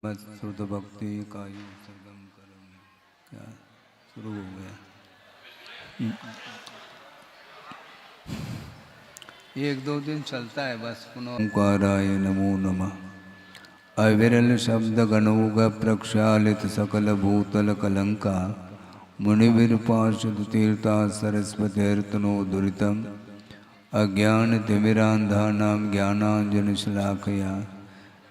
बस श्रुत भक्ति का ही सरगम करेंगे। क्या शुरू हो गया? एक दो दिन चलता है बस। पुनः ओंकाराय नमो नमः। अविरल शब्द गणोग प्रक्षालित सकल भूतल कलंका मुनिविर पार्षद तीर्था सरस्वतीर्तनो दुरितम अज्ञान तिमिरांधानां ज्ञानांजनशलाकया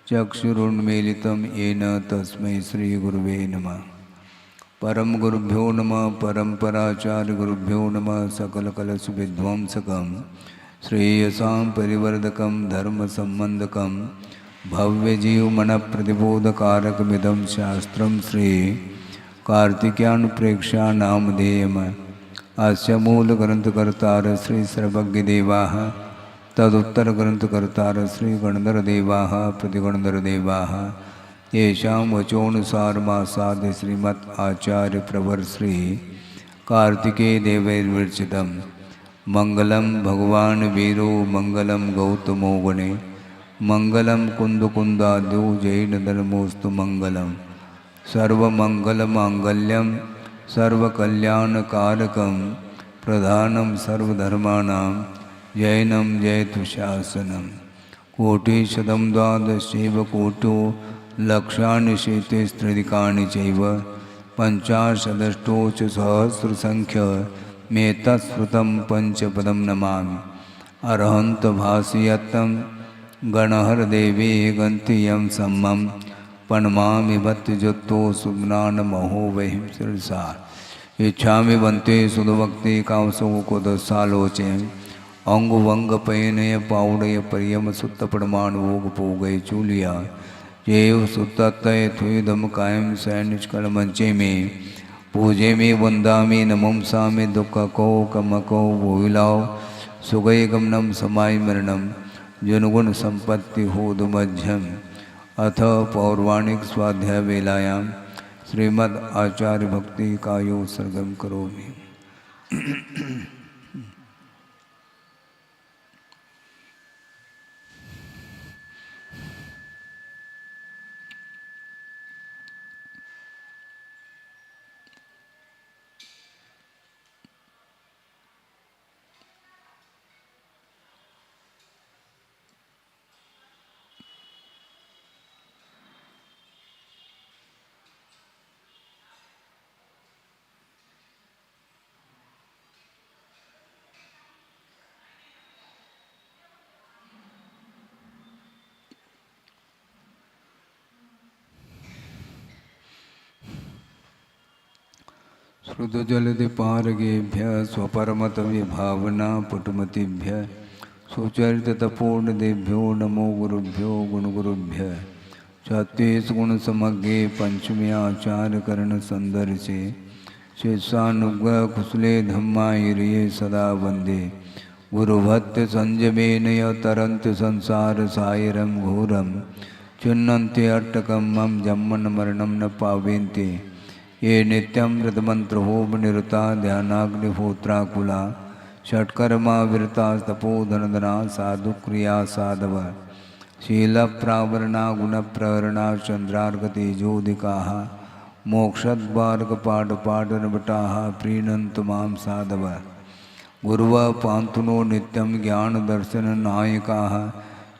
चक्षुरुन्मीलितं येन तस्मै श्रीगुरुवे नमः। परम गुरुभ्यो नमः। परंपराचार्य गुरुभ्यो नमः। सकलकलशविध्वंसकं श्रेयसां परिवर्धकं धर्मसम्बन्धकं भव्यजीवमनप्रतिबोधकारकमिदं शास्त्रं श्री कार्तिकेयानुप्रेक्षा नामधेयम्। अस्य मूलग्रन्थकर्तार श्री सर्वज्ञदेवाः तदुत्तरग्रन्थकर्तार श्री गणधरदेवाः प्रतिगणधरदेवाः येषां वचोनुसारमासाद्य श्रीमद् आचार्य प्रवर श्री कार्तिकेय देवैर्विरचितं मंगलम भगवान वीरो मंगलम गौतमो गणे मंगलम कुंदकुंदाद्यो जैनधर्मोस्तु मंगलम सर्वमंगलमांगल्यम सर्वकल्याणकारकं प्रधानं सर्वधर्माणां जैनं जयतु शासनं कोटिशतं द्वादशैव कोटो लक्षाणि शेतेस्त्रिदिकानि चैव पञ्चाशदष्टोच सहस्रसङ्ख्य मेतत्स्मृतं पंचपदं नमामि। अरहंत भासयतं गणहरदेवे गन्तियं सम्मं प्रणमामि भक्तिजुक्तो सुज्ञानमहो वहिं शिरसा इच्छामि वन्ते सुधभक्ति कांसो को दसालोचे अंग वंग पयनय पाउडय परियम सुत्त प्रमाण भोग पोगय चूलिया जेव सुतय थुदम कायम सैनिष्कल मंचे में पूजे में वंदामी नमंसा में दुख को कमको भोलाओ सुगय गमनम समाय मरणम जनगुण संपत्ति होद मध्यम। अथ पौर्वाणिक स्वाध्याय वेलायाम श्रीमद् आचार्य भक्ति कायो सर्गम करोमि। श्रुतजलधिपारगेभ्य स्वपरमत विभावना पुटमतिभ्य सुचरितपूर्णदेभ्यो नमो गुरुभ्यो गुणगुरुभ्य छत्तीस गुण समग्रे पंचमी आचार्य करण संदर्शे शिष्यानुग्रह कुशले धम्मायिरिये सदा वंदे गुरुभक्त संजमेनय तरंत संसार सायरम घोरम चिन्नन्ते अट्टकम मम जम्मन मरणम न पावेन्ते ये नित्यं व्रतमंत्रोम निरता ध्यानाग्निहोत्राकुला षट्कर्मा विरतास्तपोधनधना साधुक्रिया साधव शीलप्रावरणा गुणप्रवरणा चंद्रार्कतेजोदिकाः मोक्षद्वारकपाटपाटनभटाः प्रीणन्तु मां साधव गुरुवः पान्तुनो नित्यं ज्ञानदर्शननायकाः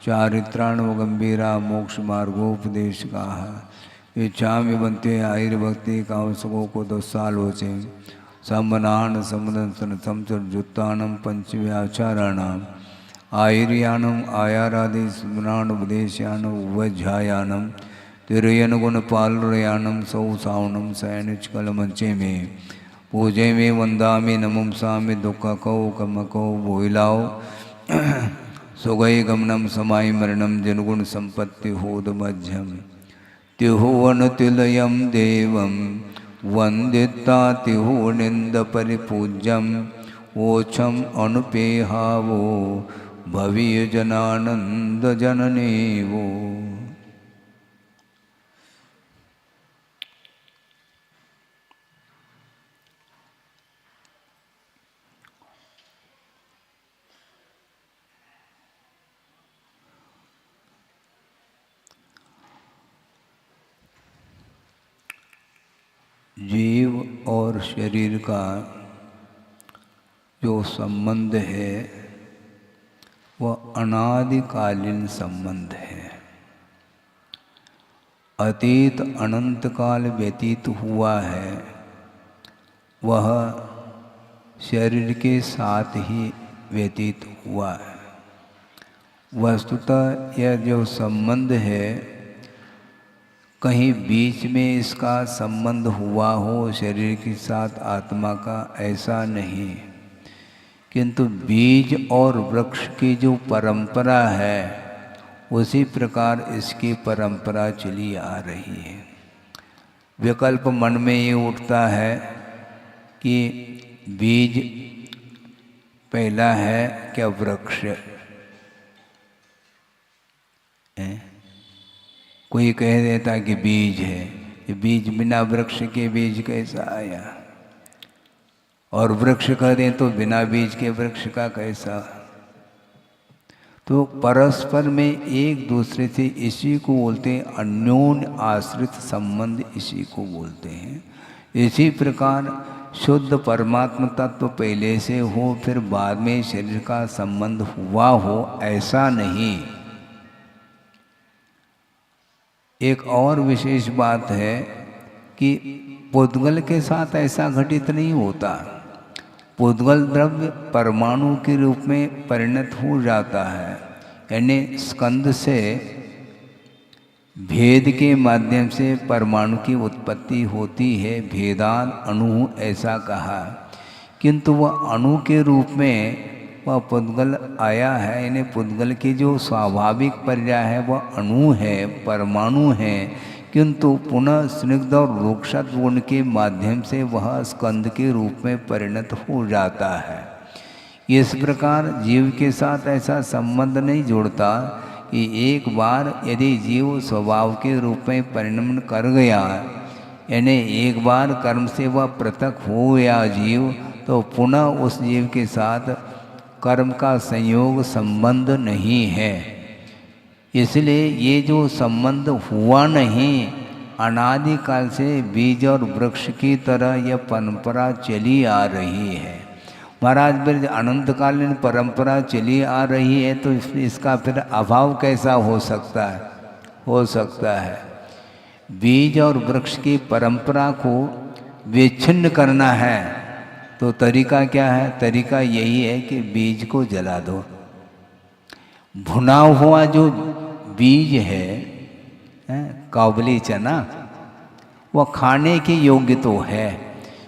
चारित्राणवगम्भीरा मोक्षमार्गोपदेशकाः इच्छामि बनते आयुर्भक्ति कांसकों को दोसालोचे सम्मनान समदंसन समचुत्तानम पंचव्याचाराणाम आयुर्यानम आयारादि स्मरानुपदेशानम उवध्यायानम तिरुयन गुण पालयानम सौ सावनम सैनिचकल मंचे में पूजे में वंदामि नमंसा में दुख कौ कमको भोइलाओ सुगई गमनम समाय मरणम जनगुण संपत्ति होद मध्यम तिहुवनतिलयं देवं वंदिता तिहुनिंद परिपूज्यम ओछम अनुपेहावो भवीय जनानंद जननेवो। जीव और शरीर का जो संबंध है वह अनादिकालीन संबंध है। अतीत अनंत काल व्यतीत हुआ है, वह शरीर के साथ ही व्यतीत हुआ है। वस्तुतः यह जो संबंध है, कहीं बीच में इसका संबंध हुआ हो शरीर के साथ आत्मा का, ऐसा नहीं। किंतु बीज और वृक्ष की जो परंपरा है, उसी प्रकार इसकी परंपरा चली आ रही है। विकल्प मन में ये उठता है कि बीज पहला है क्या वृक्ष है? कोई कह देता कि बीज है, ये बीज बिना वृक्ष के बीज कैसा आया? और वृक्ष कह दें तो बिना बीज के वृक्ष का कैसा? तो परस्पर में एक दूसरे से इसी को बोलते हैं अन्योन्य आश्रित संबंध, इसी को बोलते हैं। इसी प्रकार शुद्ध परमात्मा तत्व पहले से हो फिर बाद में शरीर का संबंध हुआ हो, ऐसा नहीं। एक और विशेष बात है कि पुद्गल के साथ ऐसा घटित नहीं होता। पुद्गल द्रव्य परमाणु के रूप में परिणत हो जाता है, यानी स्कंद से भेद के माध्यम से परमाणु की उत्पत्ति होती है। भेदान अणु ऐसा कहा, किंतु वह अणु के रूप में वह पुद्गल आया है। यानी पुद्गल की जो स्वाभाविक पर्याय है वह अणु है, परमाणु है, किंतु पुनः स्निग्ध और रूक्षत गुण के माध्यम से वह स्कंद के रूप में परिणत हो जाता है। इस प्रकार जीव के साथ ऐसा संबंध नहीं जुड़ता कि एक बार यदि जीव स्वभाव के रूप में परिणमन कर गया, यानी एक बार कर्म से वह पृथक हो गया जीव, तो पुनः उस जीव के साथ कर्म का संयोग संबंध नहीं है। इसलिए ये जो संबंध हुआ नहीं, अनादिकाल से बीज और वृक्ष की तरह यह परंपरा चली आ रही है। महाराज फिर अनंतकालीन परंपरा चली आ रही है तो इसका फिर अभाव कैसा हो सकता है? हो सकता है। बीज और वृक्ष की परंपरा को विच्छिन्न करना है तो तरीका क्या है? तरीका यही है कि बीज को जला दो। भुना हुआ जो बीज है, काबुली चना, वह खाने के योग्य तो है,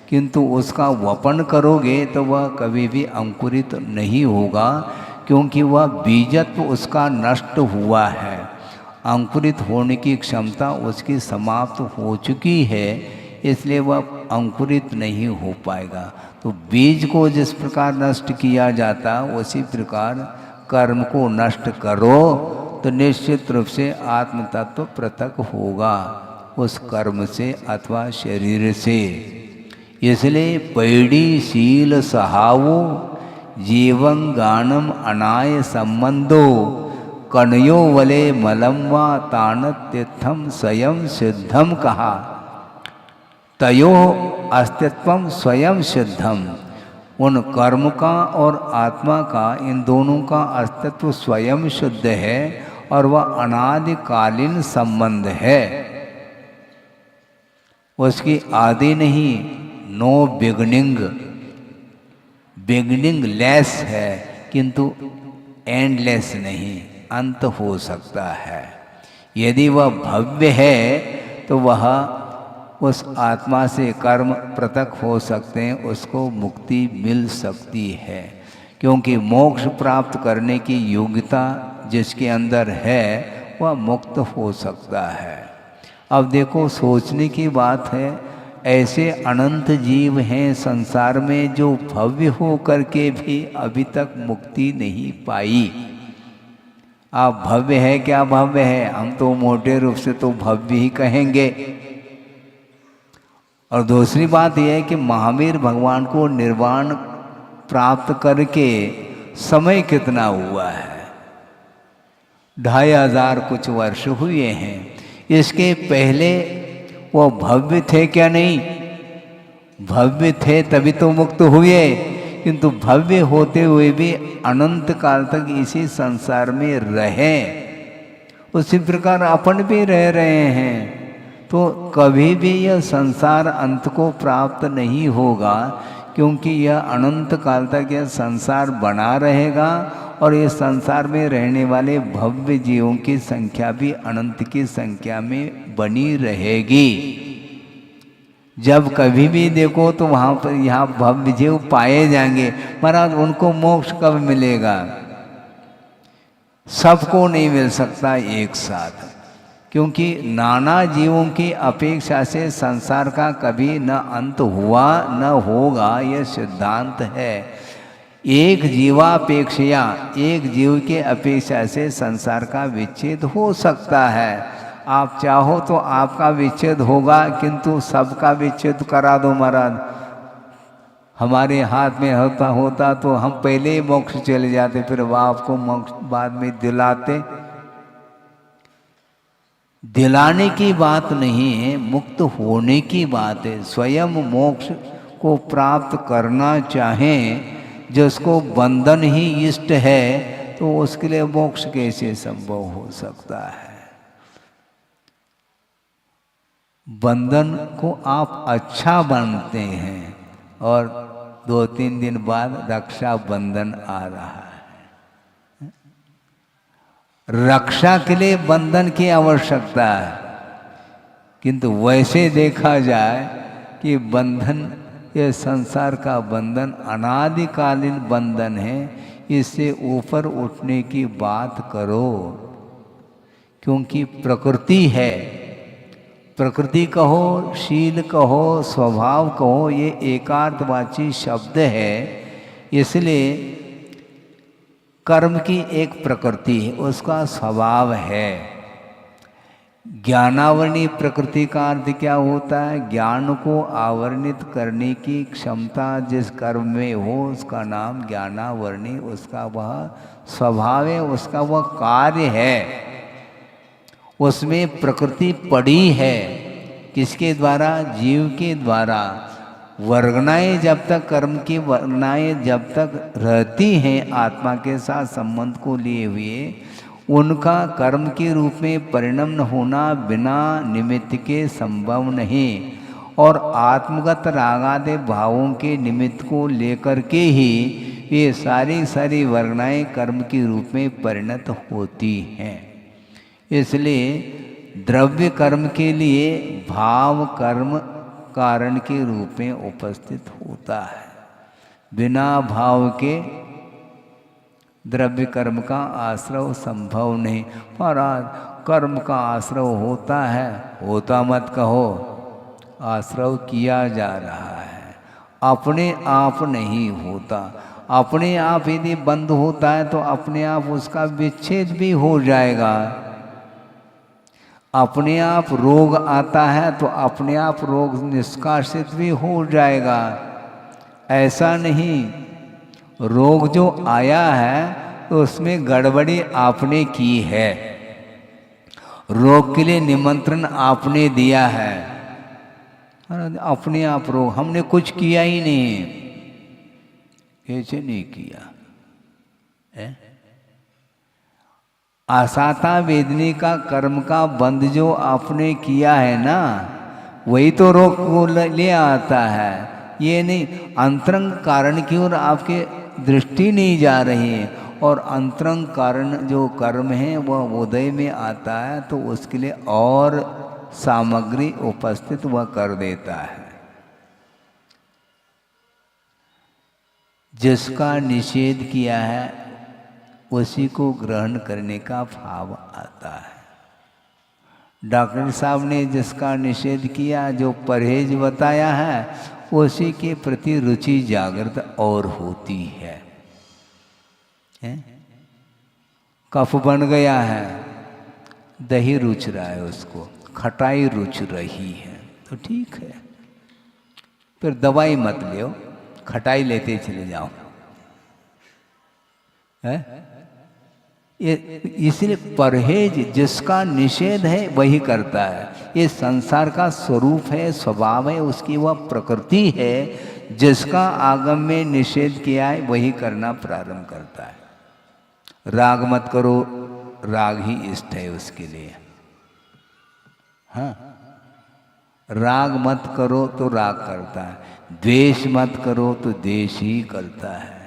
किंतु उसका वपन करोगे तो वह कभी भी अंकुरित नहीं होगा, क्योंकि वह बीजत्व उसका नष्ट हुआ है। अंकुरित होने की क्षमता उसकी समाप्त हो चुकी है, इसलिए वह अंकुरित नहीं हो पाएगा। तो बीज को जिस प्रकार नष्ट किया जाता, उसी प्रकार कर्म को नष्ट करो तो निश्चित रूप से आत्म तत्व पृथक होगा उस कर्म से अथवा शरीर से। इसलिए पैड़ी शील सहावो जीवं गानम अनाय संबंधो कणयो वले मलम वा तानत्यथम स्वयं सिद्धम कहा। तयो अस्तित्वम स्वयं सिद्धम। उन कर्म का और आत्मा का, इन दोनों का अस्तित्व स्वयं शुद्ध है और वह अनादिकालीन संबंध है। उसकी आदि नहीं, नो बिगनिंग, बिगनिंग लेस है किंतु एंडलेस नहीं, अंत हो सकता है। यदि वह भव्य है तो वह उस आत्मा से कर्म पृथक हो सकते हैं, उसको मुक्ति मिल सकती है, क्योंकि मोक्ष प्राप्त करने की योग्यता जिसके अंदर है वह मुक्त हो सकता है। अब देखो, सोचने की बात है, ऐसे अनंत जीव हैं संसार में जो भव्य हो करके भी अभी तक मुक्ति नहीं पाई। आप भव्य है क्या? भव्य है, हम तो मोटे रूप से तो भव्य ही कहेंगे। और दूसरी बात यह है कि महावीर भगवान को निर्वाण प्राप्त करके समय कितना हुआ है? 2500 कुछ वर्ष हुए हैं। इसके पहले वो भव्य थे क्या? नहीं, भव्य थे तभी तो मुक्त हुए, किंतु भव्य होते हुए भी अनंत काल तक इसी संसार में रहे। उसी प्रकार अपन भी रह रहे हैं, तो कभी भी यह संसार अंत को प्राप्त नहीं होगा, क्योंकि यह अनंत काल तक यह संसार बना रहेगा और इस संसार में रहने वाले भव्य जीवों की संख्या भी अनंत की संख्या में बनी रहेगी। जब कभी भी देखो तो वहाँ पर यहाँ भव्य जीव पाए जाएंगे। महाराज उनको मोक्ष कब मिलेगा? सबको नहीं मिल सकता एक साथ, क्योंकि नाना जीवों की अपेक्षा से संसार का कभी न अंत हुआ न होगा, यह सिद्धांत है। एक जीवापेक्षया, एक जीव के अपेक्षा से संसार का विच्छेद हो सकता है। आप चाहो तो आपका विच्छेद होगा, किंतु सबका विच्छेद करा दो महाराज, हमारे हाथ में होता तो हम पहले ही मोक्ष चले जाते, फिर वह आपको मोक्ष बाद में दिलाते। दिलाने की बात नहीं है, मुक्त होने की बात है। स्वयं मोक्ष को प्राप्त करना चाहें, जिसको बंधन ही इष्ट है, तो उसके लिए मोक्ष कैसे संभव हो सकता है? बंधन को आप अच्छा बनते हैं और 2-3 दिन बाद रक्षा बंधन आ रहा है। रक्षा के लिए बंधन की आवश्यकता है, किंतु वैसे देखा जाए कि बंधन, यह संसार का बंधन अनादिकालीन बंधन है, इससे ऊपर उठने की बात करो। क्योंकि प्रकृति है, प्रकृति कहो, शील कहो, स्वभाव कहो, ये एकार्थवाची शब्द है। इसलिए कर्म की एक प्रकृति है, उसका स्वभाव है। ज्ञानावरणी प्रकृति का अर्थ क्या होता है? ज्ञान को आवरणित करने की क्षमता जिस कर्म में हो, उसका नाम ज्ञानावरणी, उसका वह स्वभाव है, उसका वह कार्य है। उसमें प्रकृति पड़ी है, किसके द्वारा? जीव के द्वारा। वर्गनाएं जब तक, कर्म की वर्गनाएं जब तक रहती हैं आत्मा के साथ संबंध को लिए हुए, उनका कर्म के रूप में परिणम होना बिना निमित्त के संभव नहीं। और आत्मगत रागादि भावों के निमित्त को लेकर के ही ये सारी वर्गनाएं कर्म के रूप में परिणत होती हैं। इसलिए द्रव्य कर्म के लिए भाव कर्म कारण के रूप में उपस्थित होता है। बिना भाव के द्रव्य कर्म का आश्रव संभव नहीं। महाराज कर्म का आश्रव होता है, होता मत कहो, आश्रव किया जा रहा है, अपने आप नहीं होता। अपने आप यदि बंद होता है तो अपने आप उसका विच्छेद भी हो जाएगा। अपने आप रोग आता है तो अपने आप रोग निष्कासित भी हो जाएगा। ऐसा नहीं, रोग जो आया है तो उसमें गड़बड़ी आपने की है, रोग के लिए निमंत्रण आपने दिया है। अपने आप रोग, हमने कुछ किया ही नहीं। कैसे नहीं किया है? आसाता वेदनी का कर्म का बंध जो आपने किया है ना, वही तो रोग को ले आता है। ये नहीं, अंतरंग कारण की ओर आपके दृष्टि नहीं जा रही है, और अंतरंग कारण जो कर्म है वह उदय में आता है तो उसके लिए और सामग्री उपस्थित वह कर देता है। जिसका निषेध किया है उसी को ग्रहण करने का भाव आता है। डॉक्टर साहब ने जिसका निषेध किया, जो परहेज बताया है, उसी के प्रति रुचि जागृत और होती है। कफ बन गया है, दही रुच रहा है, उसको खटाई रुच रही है, तो ठीक है, फिर दवाई मत लो, खटाई लेते चले जाओ। है ये इसलिए परहेज जिसका निषेध है वही करता है। ये संसार का स्वरूप है, स्वभाव है, उसकी वह प्रकृति है। जिसका आगम में निषेध किया है वही करना प्रारंभ करता है। राग मत करो, राग ही इष्ट है उसके लिए। हाँ, राग मत करो तो राग करता है, द्वेष मत करो तो द्वेष ही करता है।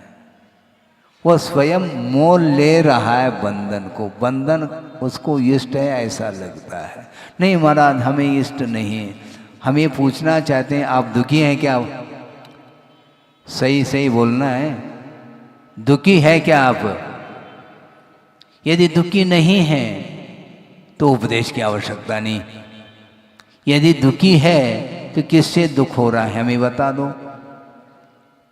वह स्वयं मोल ले रहा है बंधन को, बंधन उसको इष्ट है ऐसा लगता है। नहीं महाराज हमें इष्ट नहीं है। हम ये पूछना चाहते हैं आप दुखी हैं क्या? सही सही बोलना है, दुखी है क्या आप? यदि दुखी नहीं है तो उपदेश की आवश्यकता नहीं। यदि दुखी है तो किससे दुख हो रहा है हमें बता दो,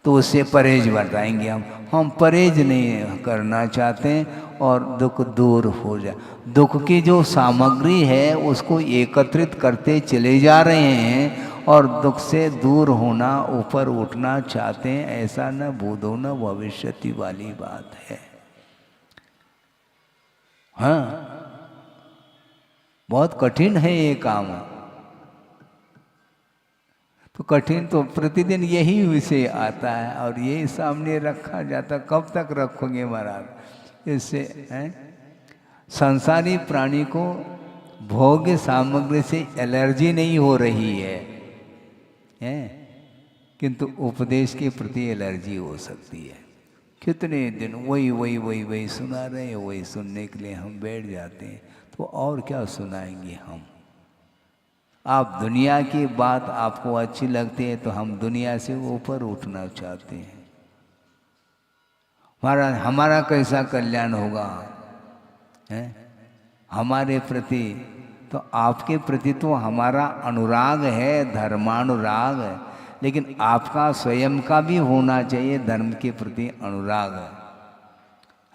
तो उससे परहेज बताएंगे हम परहेज नहीं करना चाहते हैं और दुख दूर हो जाए। दुख की जो सामग्री है उसको एकत्रित करते चले जा रहे हैं और दुख से दूर होना, ऊपर उठना चाहते हैं। ऐसा न भूतो न भविष्यति वाली बात है। हाँ, बहुत कठिन है ये काम। तो कठिन तो प्रतिदिन यही विषय आता है और यही सामने रखा जाता। कब तक रखोगे महाराज? इससे संसारी प्राणी को भोग्य सामग्री से एलर्जी नहीं हो रही है, किंतु उपदेश के प्रति एलर्जी हो सकती है। कितने दिन वही सुना रहे हैं, वही सुनने के लिए हम बैठ जाते हैं। तो और क्या सुनाएंगे हम? आप दुनिया की बात आपको अच्छी लगती है तो हम दुनिया से ऊपर उठना चाहते हैं। हमारा कैसा कल्याण होगा है हमारे प्रति? तो आपके प्रति तो हमारा अनुराग है, धर्मानुराग है, लेकिन आपका स्वयं का भी होना चाहिए धर्म के प्रति अनुराग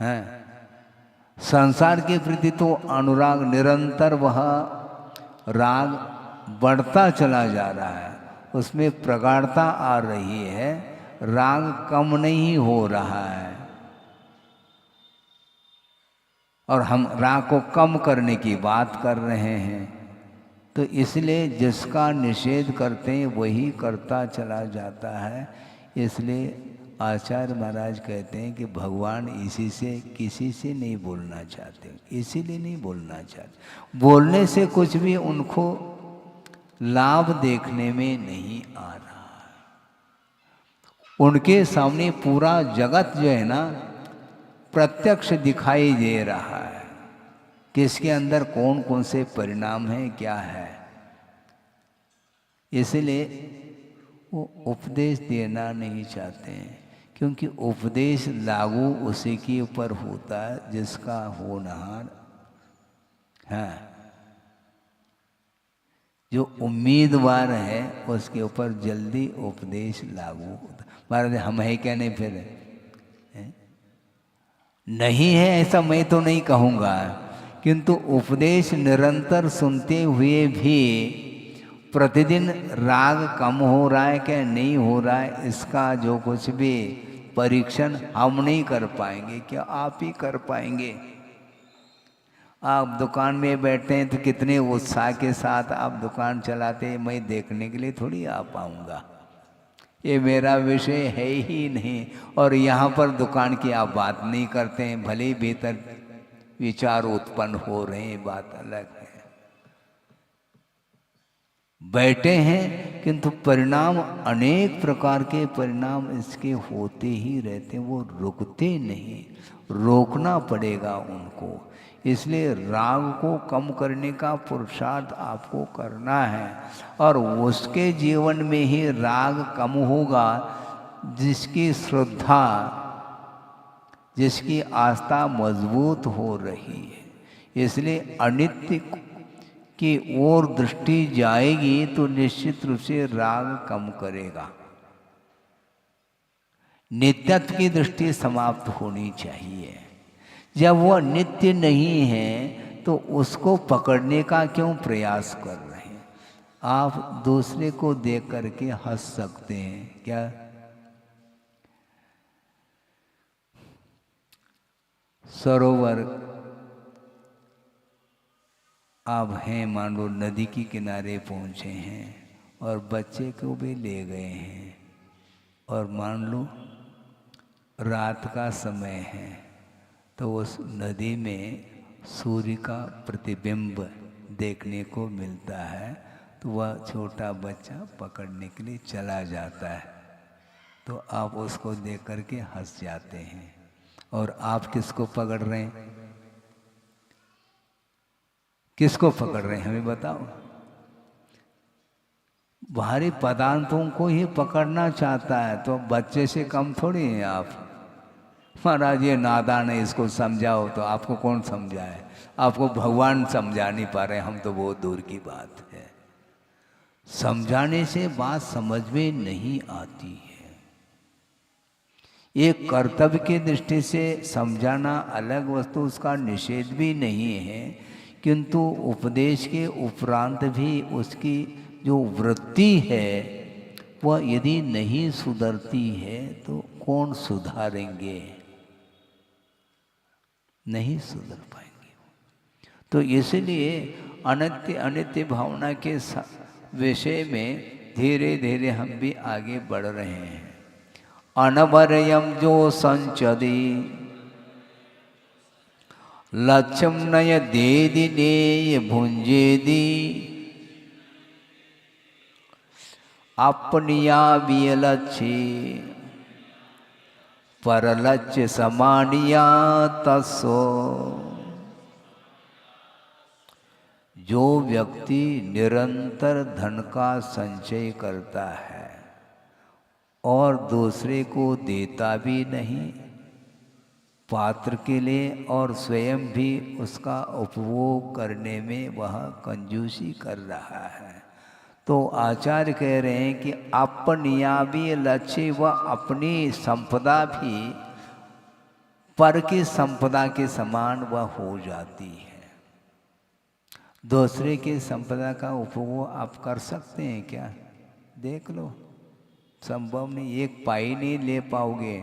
है। संसार के प्रति तो अनुराग निरंतर, वह राग बढ़ता चला जा रहा है, उसमें प्रगाढ़ता आ रही है, राग कम नहीं हो रहा है। और हम राग को कम करने की बात कर रहे हैं। तो इसलिए जिसका निषेध करते हैं वही करता चला जाता है। इसलिए आचार्य महाराज कहते हैं कि भगवान इसी से किसी से नहीं बोलना चाहते, इसीलिए नहीं बोलना चाहते। बोलने से कुछ भी उनको लाभ देखने में नहीं आ रहा। उनके सामने पूरा जगत जो है ना प्रत्यक्ष दिखाई दे रहा है कि इसके अंदर कौन कौन से परिणाम हैं, क्या है। इसलिए वो उपदेश देना नहीं चाहते हैं, क्योंकि उपदेश लागू उसी के ऊपर होता है जिसका होनहार है। जो उम्मीदवार है उसके ऊपर जल्दी उपदेश लागू होता। महाराज हम है क्या? नहीं फिर है? नहीं है ऐसा मैं तो नहीं कहूँगा, किंतु उपदेश निरंतर सुनते हुए भी प्रतिदिन राग कम हो रहा है क्या नहीं हो रहा है, इसका जो कुछ भी परीक्षण हम नहीं कर पाएंगे। क्या आप ही कर पाएंगे? आप दुकान में बैठते हैं तो कितने उत्साह के साथ आप दुकान चलाते हैं, मैं देखने के लिए थोड़ी आ पाऊँगा। ये मेरा विषय है ही नहीं। और यहाँ पर दुकान की आप बात नहीं करते हैं, भले ही भीतर विचार उत्पन्न हो रहे हैं, बात अलग है। बैठे हैं किंतु परिणाम, अनेक प्रकार के परिणाम इसके होते ही रहते हैं, वो रुकते नहीं। रोकना पड़ेगा उनको। इसलिए राग को कम करने का पुरुषार्थ आपको करना है, और उसके जीवन में ही राग कम होगा जिसकी श्रद्धा, जिसकी आस्था मजबूत हो रही है। इसलिए अनित्य की ओर दृष्टि जाएगी तो निश्चित रूप से राग कम करेगा। नित्यत्व की दृष्टि समाप्त होनी चाहिए। जब वह नित्य नहीं है तो उसको पकड़ने का क्यों प्रयास कर रहे हैं? आप दूसरे को देख करके हंस सकते हैं क्या? सरोवर आप हैं मान लो नदी के किनारे पहुँचे हैं और बच्चे को भी ले गए हैं, और मान लो रात का समय है, तो उस नदी में सूर्य का प्रतिबिंब देखने को मिलता है, तो वह छोटा बच्चा पकड़ने के लिए चला जाता है, तो आप उसको देख कर के हंस जाते हैं। और आप किसको पकड़ रहे हैं? किसको पकड़ रहे हैं हमें बताओ? बाहरी पदार्थों को ही पकड़ना चाहता है, तो बच्चे से कम थोड़ी हैं आप। महाराज ये नादान है, इसको समझाओ, तो आपको कौन समझाए? आपको भगवान समझा नहीं पा रहे, हम तो बहुत दूर की बात है। समझाने से बात समझ में नहीं आती है। एक कर्तव्य की दृष्टि से समझाना अलग वस्तु, उसका निषेध भी नहीं है, किंतु उपदेश के उपरांत भी उसकी जो वृत्ति है वह यदि नहीं सुधरती है तो कौन सुधारेंगे? नहीं सुधर पाएंगे। तो इसलिए अनित्य अनित्य भावना के विषय में धीरे धीरे हम भी आगे बढ़ रहे हैं। अनवरयम जो संचदी लक्ष्यम नय देदी नेय भुंजेदी अपनिया विलक्षे परलक्ष्य समानिया तस्सो। जो व्यक्ति निरंतर धन का संचय करता है और दूसरे को देता भी नहीं पात्र के लिए, और स्वयं भी उसका उपभोग करने में वह कंजूसी कर रहा है, तो आचार्य कह रहे हैं कि अपनियाबी लक्ष्य व अपनी संपदा भी पर की संपदा के समान वह हो जाती है। दूसरे की संपदा का उपभोग आप कर सकते हैं क्या? देख लो, संभव नहीं, एक पाई नहीं ले पाओगे।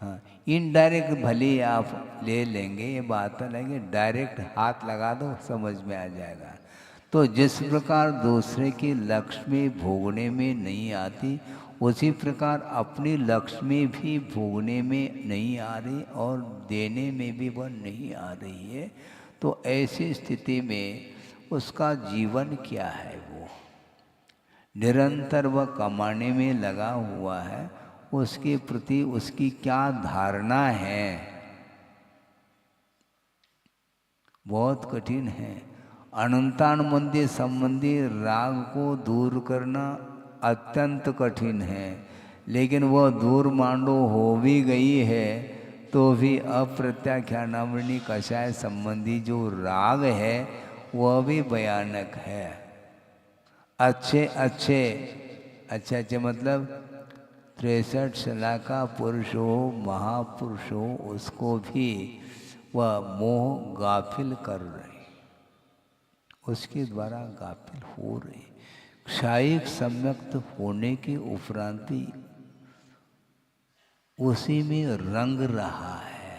हाँ, इनडायरेक्ट भले आप ले लेंगे, ये बात अलग है, डायरेक्ट हाथ लगा दो समझ में आ जाएगा। तो जिस प्रकार दूसरे की लक्ष्मी भोगने में नहीं आती, उसी प्रकार अपनी लक्ष्मी भी भोगने में नहीं आ रही और देने में भी वह नहीं आ रही है। तो ऐसी स्थिति में उसका जीवन क्या है? वो निरंतर वह कमाने में लगा हुआ है, उसके प्रति उसकी क्या धारणा है? बहुत कठिन है। अनंतानुबंधी संबंधी राग को दूर करना अत्यंत कठिन है, लेकिन वह दूर मांडो हो भी गई है तो भी अप्रत्याख्यानावृणी कषाय संबंधी जो राग है वह भी भयानक है। अच्छे अच्छे अच्छे अच्छे मतलब 63 साल का पुरुष हो, महापुरुष हो, उसको भी वह मोह गाफिल कर रहे, उसके द्वारा गाफिल हो रहे। क्षायिक सम्यक्त होने के उपरांत भी उसी में रंग रहा है।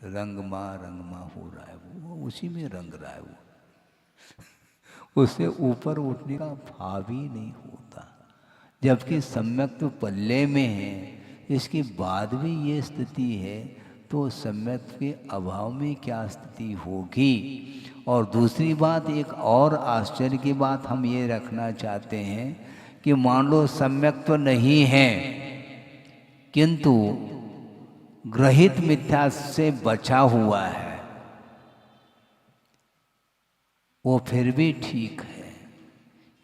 रंगमा हो रहा है, वो उसी में रंग रहा है। वो उससे ऊपर उठने का भाव ही नहीं होता, जबकि सम्यक्त पल्ले में है। इसके बाद भी ये स्थिति है तो सम्यक्त के अभाव में क्या स्थिति होगी? और दूसरी बात, एक और आश्चर्य की बात हम ये रखना चाहते हैं कि मान लो सम्यक्त तो नहीं है, किंतु ग्रहित मिथ्या से बचा हुआ है, वो फिर भी ठीक है,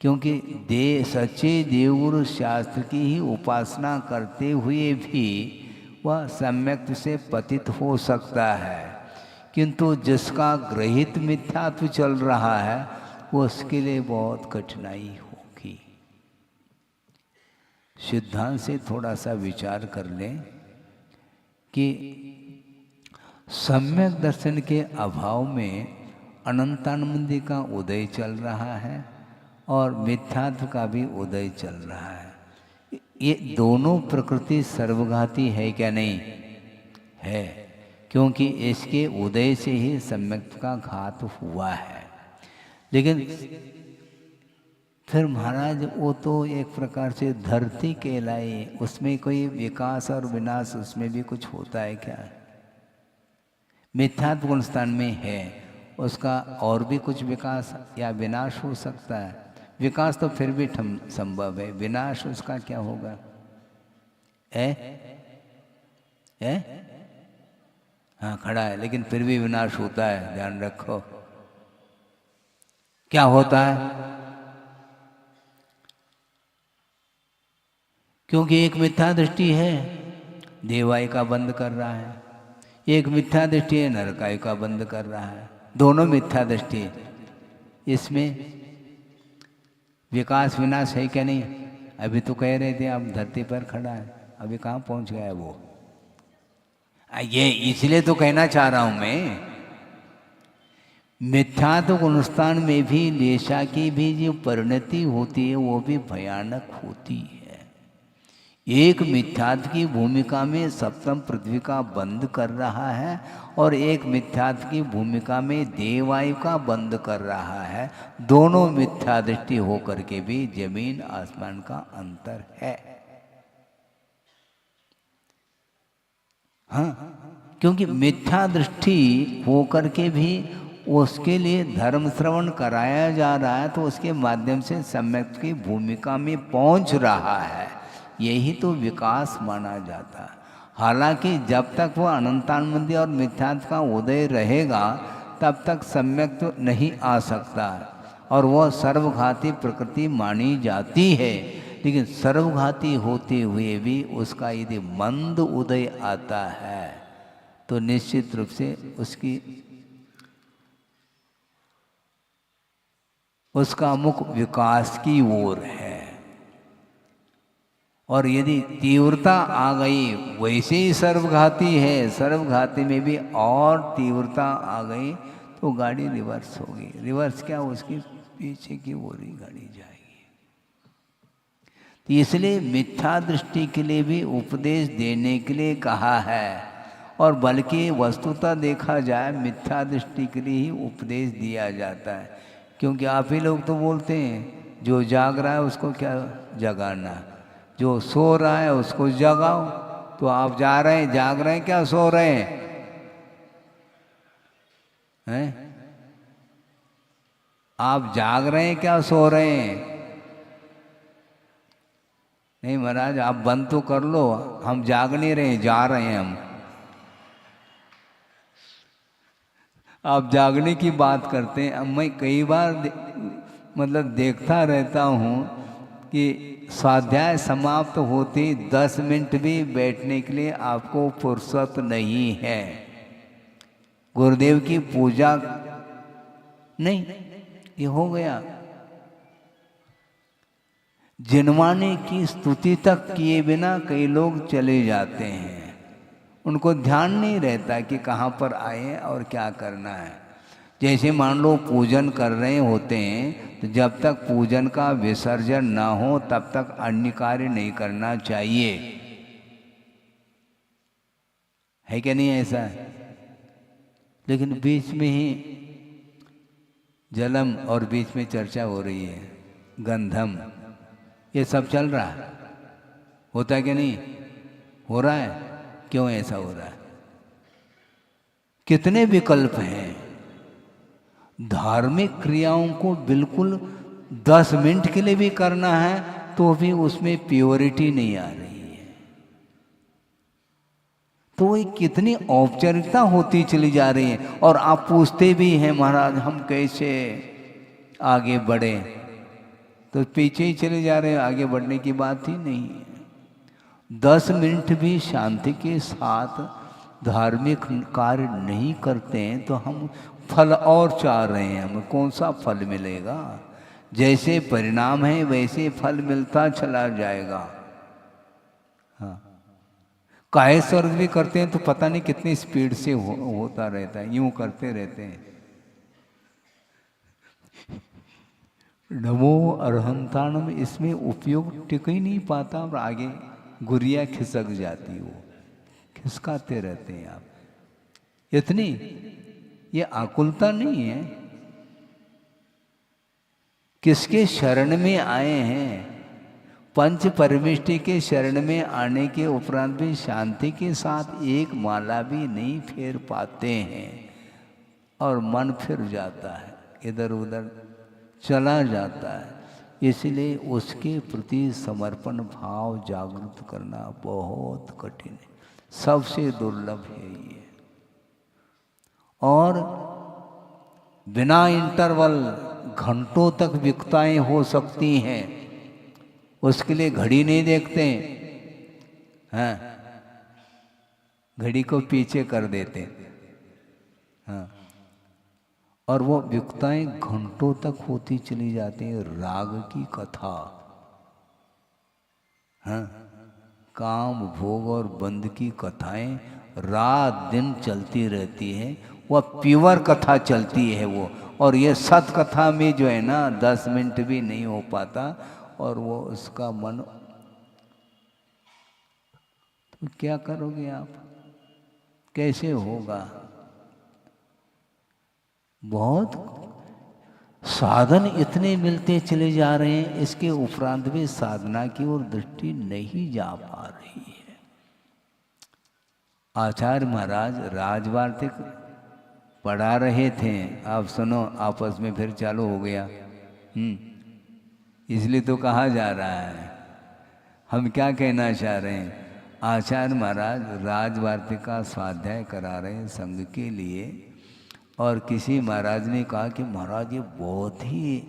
क्योंकि सच्चे देवगुरु शास्त्र की ही उपासना करते हुए भी वह सम्यक्त से पतित हो सकता है। किंतु जिसका ग्रहित मिथ्यात्व चल रहा है वो उसके लिए बहुत कठिनाई होगी। सिद्धांत से थोड़ा सा विचार कर लें कि सम्यक दर्शन के अभाव में अनंतानंदी का उदय चल रहा है और मिथ्यात्व का भी उदय चल रहा है। ये दोनों प्रकृति सर्वघाती है क्या? नहीं है। क्योंकि इसके उदय से ही सम्यक का घात हुआ है। लेकिन फिर महाराज वो तो एक प्रकार से धरती कहलाई, उसमें कोई विकास और विनाश उसमें भी कुछ होता है क्या? मिथ्यात्व गुण स्थान में है, उसका और भी कुछ विकास या विनाश हो सकता है। विकास तो फिर भी संभव है, विनाश उसका क्या होगा? हाँ खड़ा है, लेकिन फिर भी विनाश होता है, ध्यान रखो। क्या होता है? क्योंकि एक मिथ्या दृष्टि है, देवाई का बंद कर रहा है, एक मिथ्या दृष्टि है, नरकाई का बंद कर रहा है। दोनों मिथ्या दृष्टि, इसमें विकास विनाश है क्या? नहीं। अभी तो कह रहे थे आप धरती पर खड़ा है, अभी कहाँ पहुंच गया है वो? ये इसलिए तो कहना चाह रहा हूं मैं, मिथ्यात्व गुणस्थान में भी लेशा की भी जो परिणति होती है वो भी भयानक होती है। एक मिथ्यात्व की भूमिका में सप्तम पृथ्वी का बंद कर रहा है और एक मिथ्यात्व की भूमिका में देवायु का बंद कर रहा है। दोनों मिथ्या दृष्टि होकर के भी जमीन आसमान का अंतर है। हाँ, क्योंकि मिथ्या दृष्टि होकर के भी उसके लिए धर्म श्रवण कराया जा रहा है, तो उसके माध्यम से सम्यक की भूमिका में पहुंच रहा है। यही तो विकास माना जाता है। हालांकि जब तक वह अनंतानंदी और मिथ्यात्व का उदय रहेगा तब तक सम्यक तो नहीं आ सकता और वह सर्वघाती प्रकृति मानी जाती है। लेकिन सर्वघाती होते हुए भी उसका यदि मंद उदय आता है तो निश्चित रूप से उसका मुख विकास की ओर है। और यदि तीव्रता आ गई, वैसे ही सर्वघाती है, सर्वघाती में भी और तीव्रता आ गई तो गाड़ी रिवर्स होगी। रिवर्स क्या, उसकी पीछे की ओर ही गाड़ी जाएगी। तो इसलिए मिथ्या दृष्टि के लिए भी उपदेश देने के लिए कहा है, और बल्कि वस्तुतः देखा जाए मिथ्या दृष्टि के लिए ही उपदेश दिया जाता है। क्योंकि आप ही लोग तो बोलते हैं जो जाग रहा है उसको क्या जगाना, जो सो रहा है उसको जगाओ। तो आप जा रहे हैं, जाग रहे हैं क्या सो रहे हैं? आप जाग रहे हैं क्या सो रहे हैं? नहीं महाराज, आप बंद तो कर लो, हम जाग नहीं रहे, जा रहे हैं हम। आप जागने की बात करते हैं। अब मैं कई बार मतलब देखता रहता हूँ कि स्वाध्याय समाप्त होते 10 मिनट भी बैठने के लिए आपको फुर्सत नहीं है। गुरुदेव की पूजा नहीं, ये हो गया। जिनवाने की स्तुति तक किए बिना कई लोग चले जाते हैं, उनको ध्यान नहीं रहता कि कहाँ पर आए और क्या करना है। जैसे मान लो पूजन कर रहे होते हैं तो जब तक पूजन का विसर्जन ना हो तब तक अन्य कार्य नहीं करना चाहिए, है क्या नहीं ऐसा? लेकिन बीच में ही जलम और बीच में चर्चा हो रही है, गंधम, ये सब चल रहा है। होता है कि नहीं हो रहा है? क्यों ऐसा हो रहा है? कितने विकल्प हैं। धार्मिक क्रियाओं को बिल्कुल 10 मिनट के लिए भी करना है तो भी उसमें प्योरिटी नहीं आ रही है। तो ये कितनी औपचारिकता होती चली जा रही है। और आप पूछते भी हैं महाराज हम कैसे आगे बढ़े, तो पीछे ही चले जा रहे हैं, आगे बढ़ने की बात ही नहीं है। 10 मिनट भी शांति के साथ धार्मिक कार्य नहीं करते हैं तो हम फल और चाह रहे हैं। हमें कौन सा फल मिलेगा? जैसे परिणाम है वैसे फल मिलता चला जाएगा। हाँ, काहे स्वर्ग भी करते हैं तो पता नहीं कितनी स्पीड से होता रहता है, यूं करते रहते हैं। नमो अरहंताणम, इसमें उपयोग टिक ही नहीं पाता और आगे गुरिया खिसक जाती, वो खिसकाते रहते हैं आप। इतनी ये आकुलता नहीं है। किसके शरण में आए हैं? पंच परमिष्टि के शरण में आने के उपरांत भी शांति के साथ एक माला भी नहीं फेर पाते हैं और मन फिर जाता है, इधर उधर चला जाता है। इसलिए उसके प्रति समर्पण भाव जागृत करना बहुत कठिन है, सबसे दुर्लभ है ये। और बिना इंटरवल घंटों तक विकताएं हो सकती हैं, उसके लिए घड़ी नहीं देखते हैं, घड़ी को पीछे कर देते हैं, और वो विकताएं घंटों तक होती चली जाती हैं। राग की कथा, काम भोग और बंध की कथाएं रात दिन चलती रहती है, वह प्योर कथा चलती है वो। और ये सत कथा में जो है ना 10 मिनट भी नहीं हो पाता, और वो उसका मन, तो क्या करोगे आप, कैसे होगा? बहुत साधन इतने मिलते चले जा रहे हैं, इसके उपरांत भी साधना की ओर दृष्टि नहीं जा पा रही है। आचार्य महाराज राजवार्तिक पढ़ा रहे थे, आप सुनो, आपस में फिर चालू हो गया। इसलिए तो कहा जा रहा है। हम क्या कहना चाह रहे हैं? आचार्य महाराज राजवार्तिक का स्वाध्याय करा रहे हैं संघ के लिए, और किसी महाराज ने कहा कि महाराज ये बहुत ही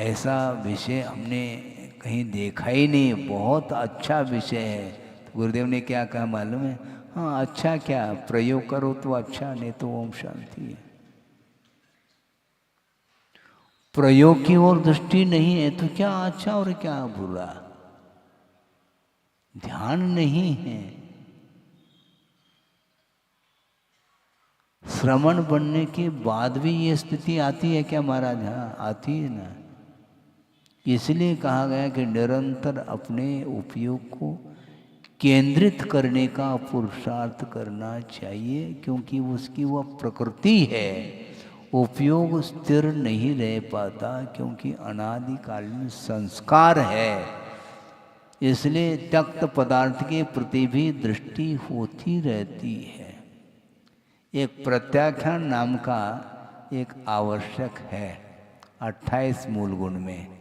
ऐसा विषय हमने कहीं देखा ही नहीं, बहुत अच्छा विषय है। तो गुरुदेव ने क्या कहा मालूम है? हाँ, अच्छा क्या, प्रयोग करो तो अच्छा, नहीं तो ओम शांति है। प्रयोग की ओर दृष्टि नहीं है तो क्या अच्छा और क्या बुरा, ध्यान नहीं है। श्रवण बनने के बाद भी ये स्थिति आती है क्या महाराज? हाँ, आती है ना। इसलिए कहा गया कि निरंतर अपने उपयोग को केंद्रित करने का पुरुषार्थ करना चाहिए, क्योंकि उसकी वह प्रकृति है। उपयोग स्थिर नहीं रह पाता क्योंकि अनादिकालीन संस्कार है। इसलिए त्यक्त पदार्थ के प्रति भी दृष्टि होती रहती है। एक प्रत्याख्यान नाम का एक आवश्यक है 28 मूल गुण में।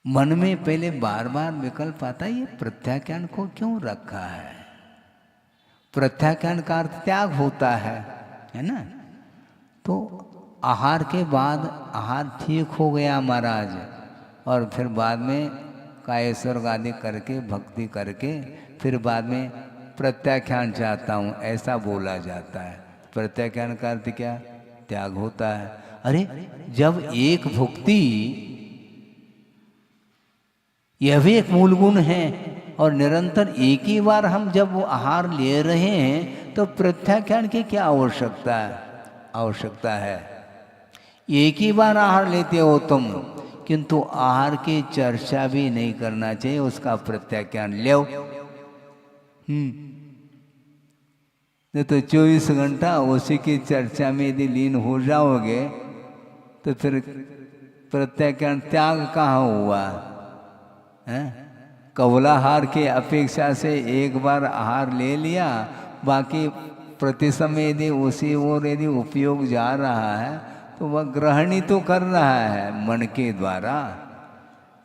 मन में पहले बार बार विकल्प आता है, ये प्रत्याख्यान को क्यों रखा है? प्रत्याख्यान का अर्थ त्याग होता है ना। तो आहार के बाद आहार ठीक हो गया महाराज, और फिर बाद में कायेश्वर आदि करके भक्ति करके फिर बाद में प्रत्याख्यान चाहता हूँ, ऐसा बोला जाता है। प्रत्याख्यान का अर्थ क्या? त्याग होता है। अरे जब एक भुक्ति, यह भी एक मूल गुण है, और निरंतर एक ही बार हम जब वो आहार ले रहे हैं तो प्रत्याख्यान की क्या आवश्यकता है? एक ही बार आहार लेते हो तुम, किंतु आहार की चर्चा भी नहीं करना चाहिए, उसका प्रत्याख्यान ले। नहीं तो 24 घंटा उसी की चर्चा में यदि लीन हो जाओगे तो फिर प्रत्याख्यान त्याग कहाँ हुआ है? कवलाहार की अपेक्षा से एक बार आहार ले लिया, बाकी प्रति समय यदि उसी ओर यदि उपयोग जा रहा है तो वह ग्रहण ही तो कर रहा है मन के द्वारा।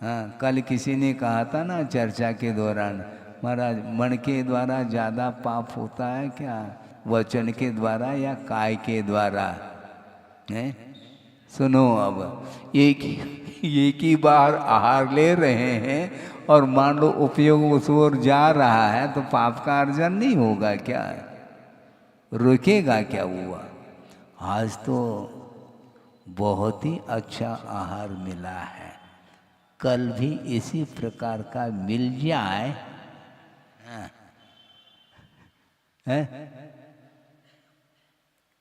हाँ, कल किसी ने कहा था ना चर्चा के दौरान, महाराज मन के द्वारा ज़्यादा पाप होता है क्या, वचन के द्वारा या काय के द्वारा? है सुनो, अब एक ही बार आहार ले रहे हैं और मान लो उपयोग उस ओर जा रहा है तो पाप का अर्जन नहीं होगा क्या? रुकेगा क्या हुआ? आज तो बहुत ही अच्छा आहार मिला है, कल भी इसी प्रकार का मिल जाए। है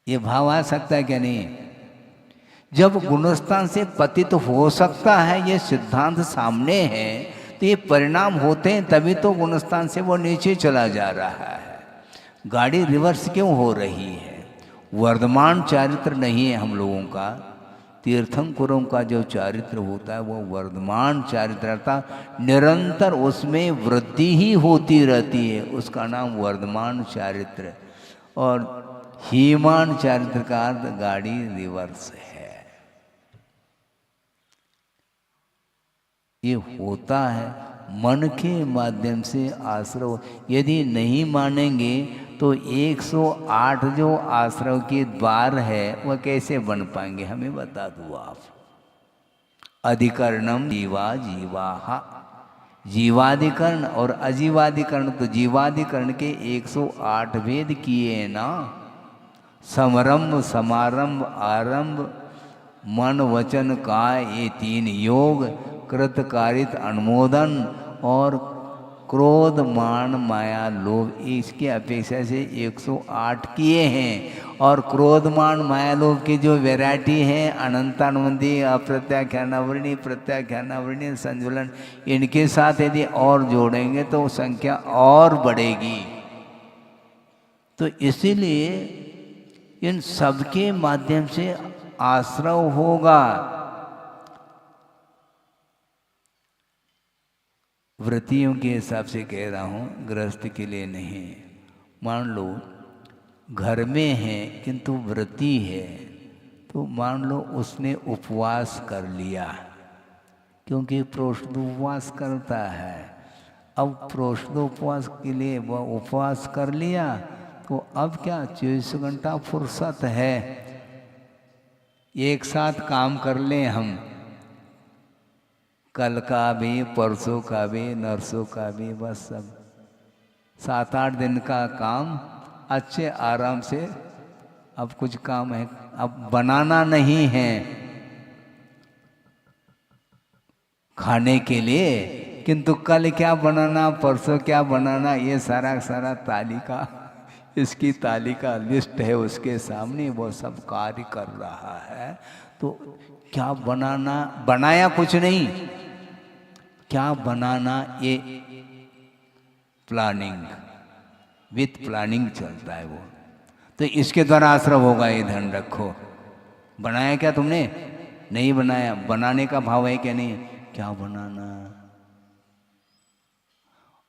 ये भाव आ सकता है क्या? नहीं। जब गुणस्थान से पतित हो सकता है, ये सिद्धांत सामने है, तो ये परिणाम होते हैं, तभी तो गुणस्थान से वो नीचे चला जा रहा है। गाड़ी रिवर्स क्यों हो रही है? वर्धमान चारित्र नहीं है हम लोगों का। तीर्थंकरों का जो चारित्र होता है वो वर्धमान चारित्र अर्थात निरंतर उसमें वृद्धि ही होती रहती है, उसका नाम वर्धमान चारित्र। और हीमान चारित्र का अर्थ गाड़ी रिवर्स है। ये होता है मन के माध्यम से आश्रव। यदि नहीं मानेंगे तो 108 जो आश्रव के द्वार है वह कैसे बन पाएंगे? हमें बता दो आप। अधिकरणम जीवा जीवाहा, जीवाधिकरण और अजीवाधिकरण। तो जीवाधिकरण के 108 भेद किए ना। समरंभ, समारंभ, आरंभ, मन वचन काय, ये 3 योग, कृतकारित अनुमोदन और क्रोध मान माया लोभ, इसकी अपेक्षा से 108 किए हैं। और क्रोध मान माया लोभ की जो वैरायटी है अनंतानुबंधी, अप्रत्याख्यानावृणी, प्रत्याख्यानावृणी, संजुलन, इनके साथ यदि और जोड़ेंगे तो संख्या और बढ़ेगी। तो इसीलिए इन सबके माध्यम से आश्रव होगा। व्रतियों के हिसाब से कह रहा हूँ, गृहस्थ के लिए नहीं। मान लो घर में है किंतु व्रती है, तो मान लो उसने उपवास कर लिया, क्योंकि प्रोष्ठोपवास करता है। अब प्रोष्ठोपवास के लिए वह उपवास कर लिया, तो अब क्या 24 घंटा फुर्सत है, एक साथ काम कर लें हम, कल का भी, परसों का भी, नरसों का भी, बस सब 7-8 दिन का काम अच्छे आराम से। अब कुछ काम है, अब बनाना नहीं है खाने के लिए, किंतु कल क्या बनाना, परसों क्या बनाना, ये सारा तालिका, इसकी तालिका लिस्ट है उसके सामने, वो सब कार्य कर रहा है। तो क्या बनाना, बनाया कुछ नहीं, क्या बनाना, ये प्लानिंग, विथ प्लानिंग चलता है वो। तो इसके द्वारा आश्रव होगा, ये ध्यान रखो। बनाया क्या तुमने? नहीं बनाया। बनाने का भाव है क्या? नहीं, क्या बनाना,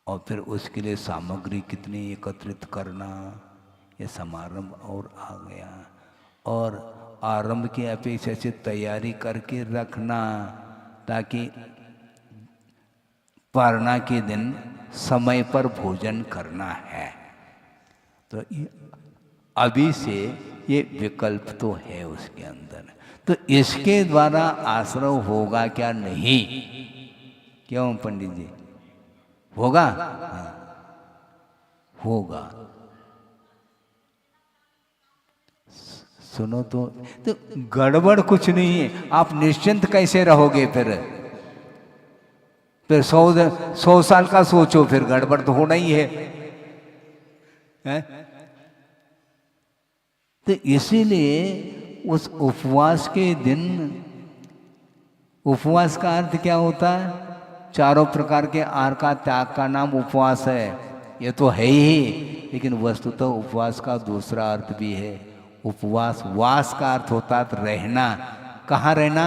और फिर उसके लिए सामग्री कितनी एकत्रित करना, ये समारंभ और आ गया। और आरंभ की अपेक्षा से तैयारी करके रखना, ताकि पारणा के दिन समय पर भोजन करना है। तो अभी से ये विकल्प तो है उसके अंदर। तो इसके द्वारा आश्रव होगा क्या? नहीं। क्यों पंडित जी? होगा? हाँ, होगा। सुनो तो गड़बड़ कुछ नहीं है। आप निश्चिंत कैसे रहोगे? फिर 100 साल का सोचो, फिर गड़बड़ तो होना ही है? तो इसीलिए उस उपवास के दिन, उपवास का अर्थ क्या होता है? चारों प्रकार के आहार का त्याग का नाम उपवास है। ये तो है ही, लेकिन वस्तुतः तो उपवास का दूसरा अर्थ भी है। उपवास, वास का अर्थ होता है रहना। कहाँ रहना?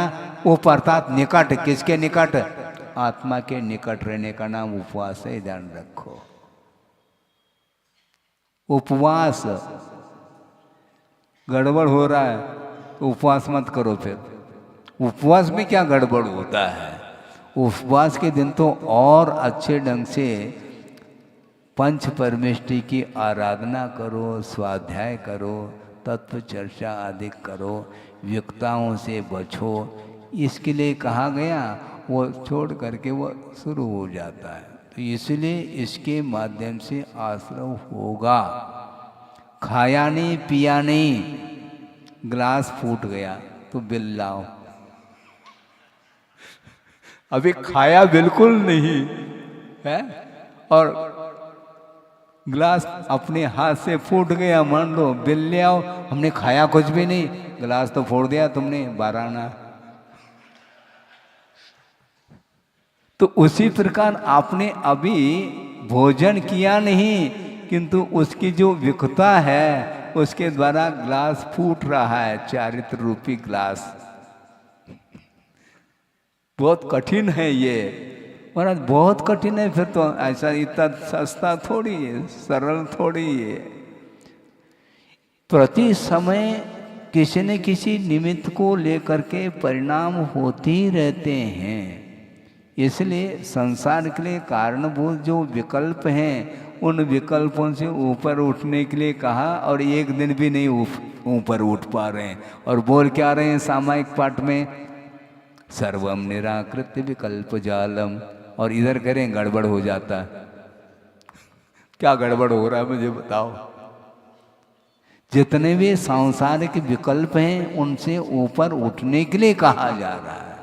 अर्थात निकट। किसके निकट? आत्मा के निकट रहने का नाम उपवास है, ध्यान रखो। उपवास गड़बड़ हो रहा है तो उपवास मत करो। फिर उपवास में क्या गड़बड़ होता है? उपवास के दिन तो और अच्छे ढंग से पंच परमेष्टि की आराधना करो, स्वाध्याय करो, तत्व चर्चा आदि करो, वियुक्ताओं से बचो। इसके लिए कहा गया, वो छोड़ करके वो शुरू हो जाता है। तो इसलिए इसके माध्यम से आश्रव होगा। खाया नहीं, पिया नहीं, ग्लास फूट गया तो बिल लाओ। अभी खाया बिल्कुल नहीं है और ग्लास अपने हाथ से फूट गया, मान लो, बिल ले आओ। हमने खाया कुछ भी नहीं, ग्लास तो फोड़ दिया तुमने, 12 आना। तो उसी प्रकार आपने अभी भोजन किया नहीं, किंतु उसकी जो विकता है उसके द्वारा ग्लास फूट रहा है, चारित्र रूपी ग्लास। बहुत कठिन है ये महाराज, बहुत कठिन है। फिर तो ऐसा इतना सस्ता थोड़ी है, सरल थोड़ी है। प्रति समय किसी न किसी निमित्त को लेकर के परिणाम होते ही रहते हैं। इसलिए संसार के लिए कारणभूत जो विकल्प हैं उन विकल्पों से ऊपर उठने के लिए कहा, और एक दिन भी नहीं ऊपर उठ पा रहे हैं। और बोल क्या रहे हैं सामायिक पाठ में, सर्वम निराकृत्य विकल्प जालम। और इधर करें गड़बड़ हो जाता है। क्या गड़बड़ हो रहा है मुझे बताओ। जितने भी सांसारिक विकल्प हैं उनसे ऊपर उठने के लिए कहा जा रहा है।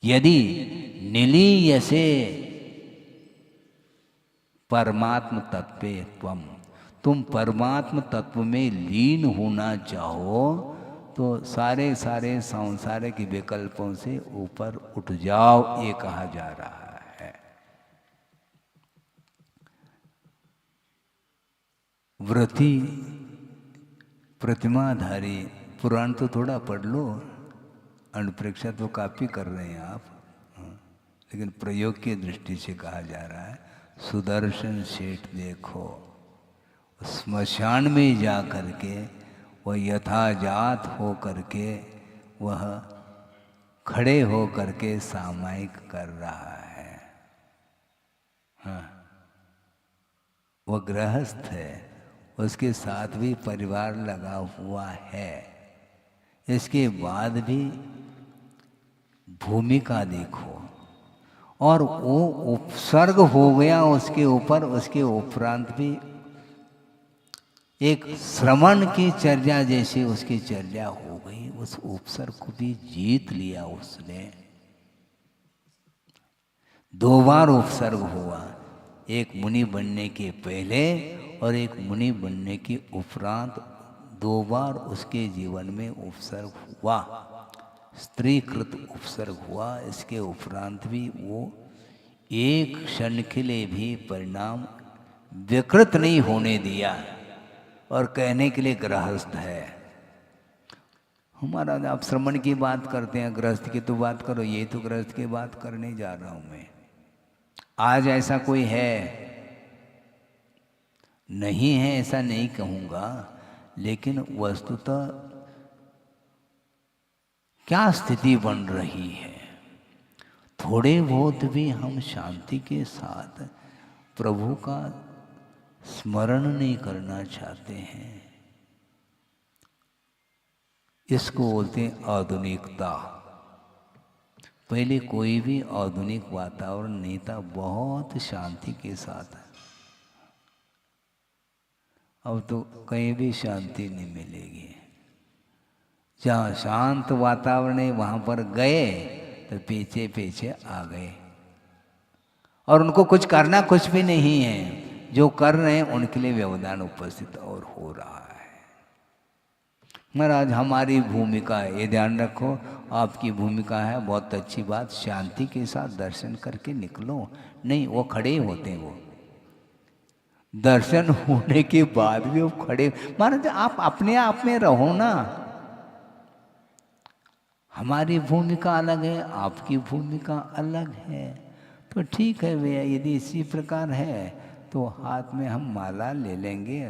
यदि निलीयसे परमात्म तत्व तुम परमात्म तत्व में लीन होना चाहो तो सारे सारे सांसारिक विकल्पों से ऊपर उठ जाओ, ये कहा जा रहा है। व्रति प्रतिमाधारी पुराण तो थोड़ा पढ़ लो, अनुप्रेक्षा तो काफी कर रहे हैं आप, लेकिन प्रयोग की दृष्टि से कहा जा रहा है। सुदर्शन सेठ देखो, स्मशान में जा करके वह यथाजात हो करके वह खड़े हो करके सामायिक कर रहा है। हाँ, वह गृहस्थ है, उसके साथ भी परिवार लगा हुआ है। इसके बाद भी भूमिका देखो, और वो उपसर्ग हो गया उसके ऊपर, उसके उपरांत भी एक श्रवण की चर्या जैसी उसकी चर्या हो गई। उस उपसर्ग को भी जीत लिया उसने। 2 बार उपसर्ग हुआ, एक मुनि बनने के पहले और एक मुनि बनने के उपरांत। 2 बार उसके जीवन में उपसर्ग हुआ, स्त्रीकृत उपसर्ग हुआ। इसके उपरांत भी वो एक क्षण के लिए भी परिणाम विकृत नहीं होने दिया, और कहने के लिए गृहस्थ है। हमारा आप श्रमण की बात करते हैं, गृहस्थ की तो बात करो, ये तो गृहस्थ की बात करने जा रहा हूं मैं। आज ऐसा कोई है नहीं है, ऐसा नहीं कहूँगा, लेकिन वस्तुतः क्या स्थिति बन रही है। थोड़े बहुत भी हम शांति के साथ प्रभु का स्मरण नहीं करना चाहते हैं। इसको बोलते हैं आधुनिकता। पहले कोई भी आधुनिक वातावरण नहीं था, बहुत शांति के साथ। अब तो कहीं भी शांति नहीं मिलेगी। जहाँ शांत वातावरण है वहाँ पर गए तो पीछे पीछे आ गए, और उनको कुछ करना कुछ भी नहीं है। जो कर रहे हैं उनके लिए व्यवधान उपस्थित और हो रहा है। महाराज हमारी भूमिका है, ये ध्यान रखो, आपकी भूमिका है, बहुत अच्छी बात, शांति के साथ दर्शन करके निकलो। नहीं, वो खड़े होते हैं, वो दर्शन होने के बाद भी वो खड़े। महाराज आप अपने आप में रहो ना। हमारी भूमिका अलग है, आपकी भूमिका अलग है, तो ठीक है भैया। यदि इसी प्रकार है तो हाथ में हम माला ले लेंगे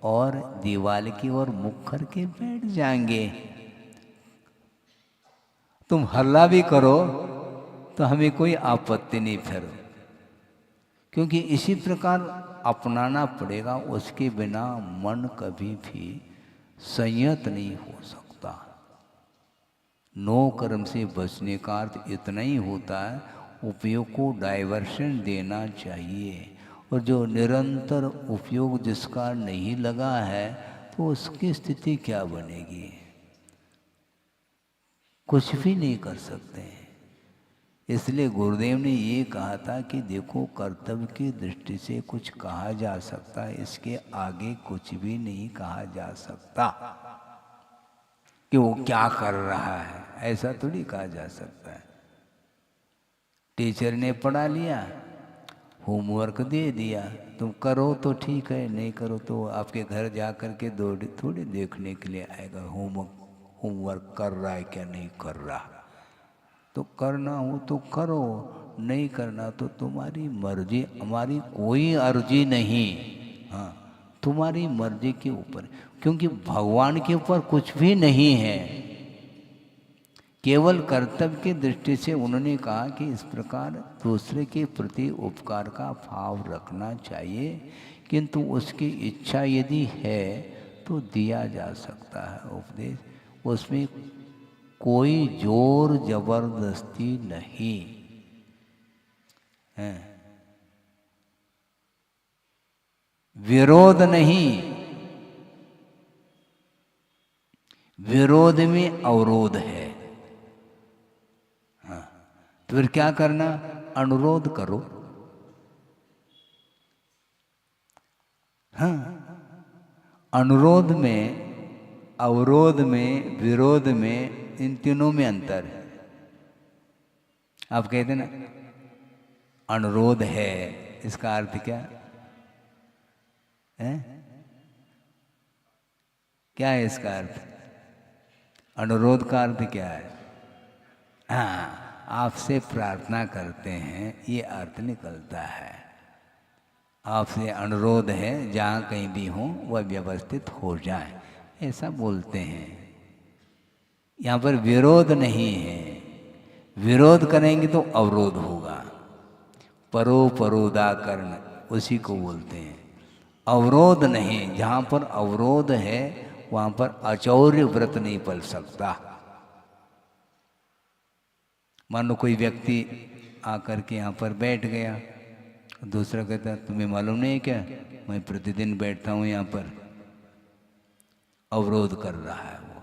और दीवार की ओर मुख करके बैठ जाएंगे। तुम हल्ला भी करो तो हमें कोई आपत्ति नहीं फिर, क्योंकि इसी प्रकार अपनाना पड़ेगा। उसके बिना मन कभी भी संयत नहीं हो सकता। नो कर्म से बचने का अर्थ इतना ही होता है, उपयोग को डाइवर्शन देना चाहिए। और जो निरंतर उपयोग जिसका नहीं लगा है तो उसकी स्थिति क्या बनेगी, कुछ भी नहीं कर सकते हैं। इसलिए गुरुदेव ने ये कहा था कि देखो, कर्तव्य की दृष्टि से कुछ कहा जा सकता है, इसके आगे कुछ भी नहीं कहा जा सकता कि वो क्या कर रहा है, ऐसा थोड़ी कहा जा सकता है। टीचर ने पढ़ा लिया, होमवर्क दे दिया, तुम करो तो ठीक है, नहीं करो तो आपके घर जा कर के थोड़े देखने के लिए आएगा होमवर्क कर रहा है क्या नहीं कर रहा। तो करना हो तो करो, नहीं करना तो तुम्हारी मर्जी, हमारी कोई अर्जी नहीं। हाँ, तुम्हारी मर्जी के ऊपर, क्योंकि भगवान के ऊपर कुछ भी नहीं है, केवल कर्तव्य की दृष्टि से उन्होंने कहा कि इस प्रकार दूसरे के प्रति उपकार का भाव रखना चाहिए, किंतु उसकी इच्छा यदि है तो दिया जा सकता है उपदेश, उसमें कोई जोर जबरदस्ती नहीं है, विरोध नहीं, विरोध में अवरोध है। तो फिर क्या करना, अनुरोध करो। हाँ, अनुरोध में, अवरोध में, विरोध में, इन तीनों में अंतर है। आप कहते ना अनुरोध है, इसका अर्थ क्या है? क्या है इसका अर्थ? अनुरोध का अर्थ क्या है? हाँ, आपसे प्रार्थना करते हैं, ये अर्थ निकलता है। आपसे अनुरोध है, जहाँ कहीं भी हो वह व्यवस्थित हो जाए, ऐसा बोलते हैं। यहाँ पर विरोध नहीं है, विरोध करेंगे तो अवरोध होगा। परोपरोधाकरण उसी को बोलते हैं, अवरोध नहीं। जहाँ पर अवरोध है वहाँ पर अचौर्य व्रत नहीं पल सकता। मान लो कोई व्यक्ति आकर के यहाँ पर बैठ गया, दूसरा कहता है तुम्हें मालूम नहीं है क्या, मैं प्रतिदिन बैठता हूँ यहाँ पर, अवरोध कर रहा है वो।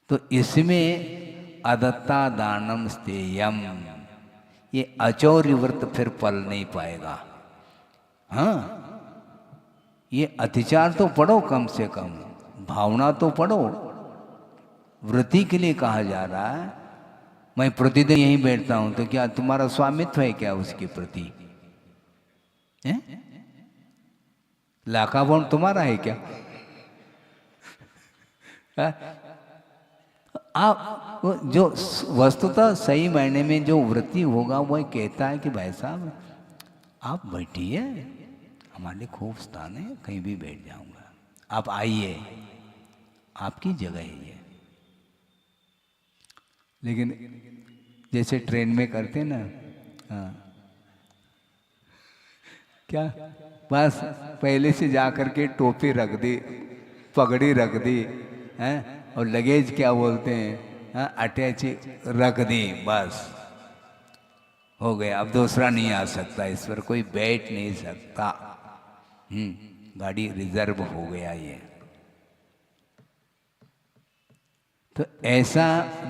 तो इसमें अदत्ता दानम स्तेयम, ये अचौर्य व्रत फिर पल नहीं पाएगा। हाँ, ये अतिचार तो पढ़ो, कम से कम भावना तो पढ़ो। व्रती के लिए कहा जा रहा है, मैं प्रतिदिन यहीं बैठता हूं, तो क्या तुम्हारा स्वामित्व है क्या उसके प्रति? लाखा बॉन्ड तुम्हारा है क्या? आप जो वस्तुतः सही मायने में जो व्रती होगा वह कहता है कि भाई साहब आप बैठिए, हमारे लिए खूब स्थान है, कहीं भी बैठ जाऊंगा, आप आइए, आपकी जगह है ये। लेकिन जैसे ट्रेन में करते ना, हाँ, क्या बस पहले से जा कर के टोपी रख दी, पगड़ी रख दी, हैं, और लगेज क्या बोलते हैं, हाँ, अटैच रख दी, बस हो गया। अब दूसरा नहीं आ सकता, इस पर कोई बैठ नहीं सकता। गाड़ी रिजर्व हो गया ये। तो ऐसा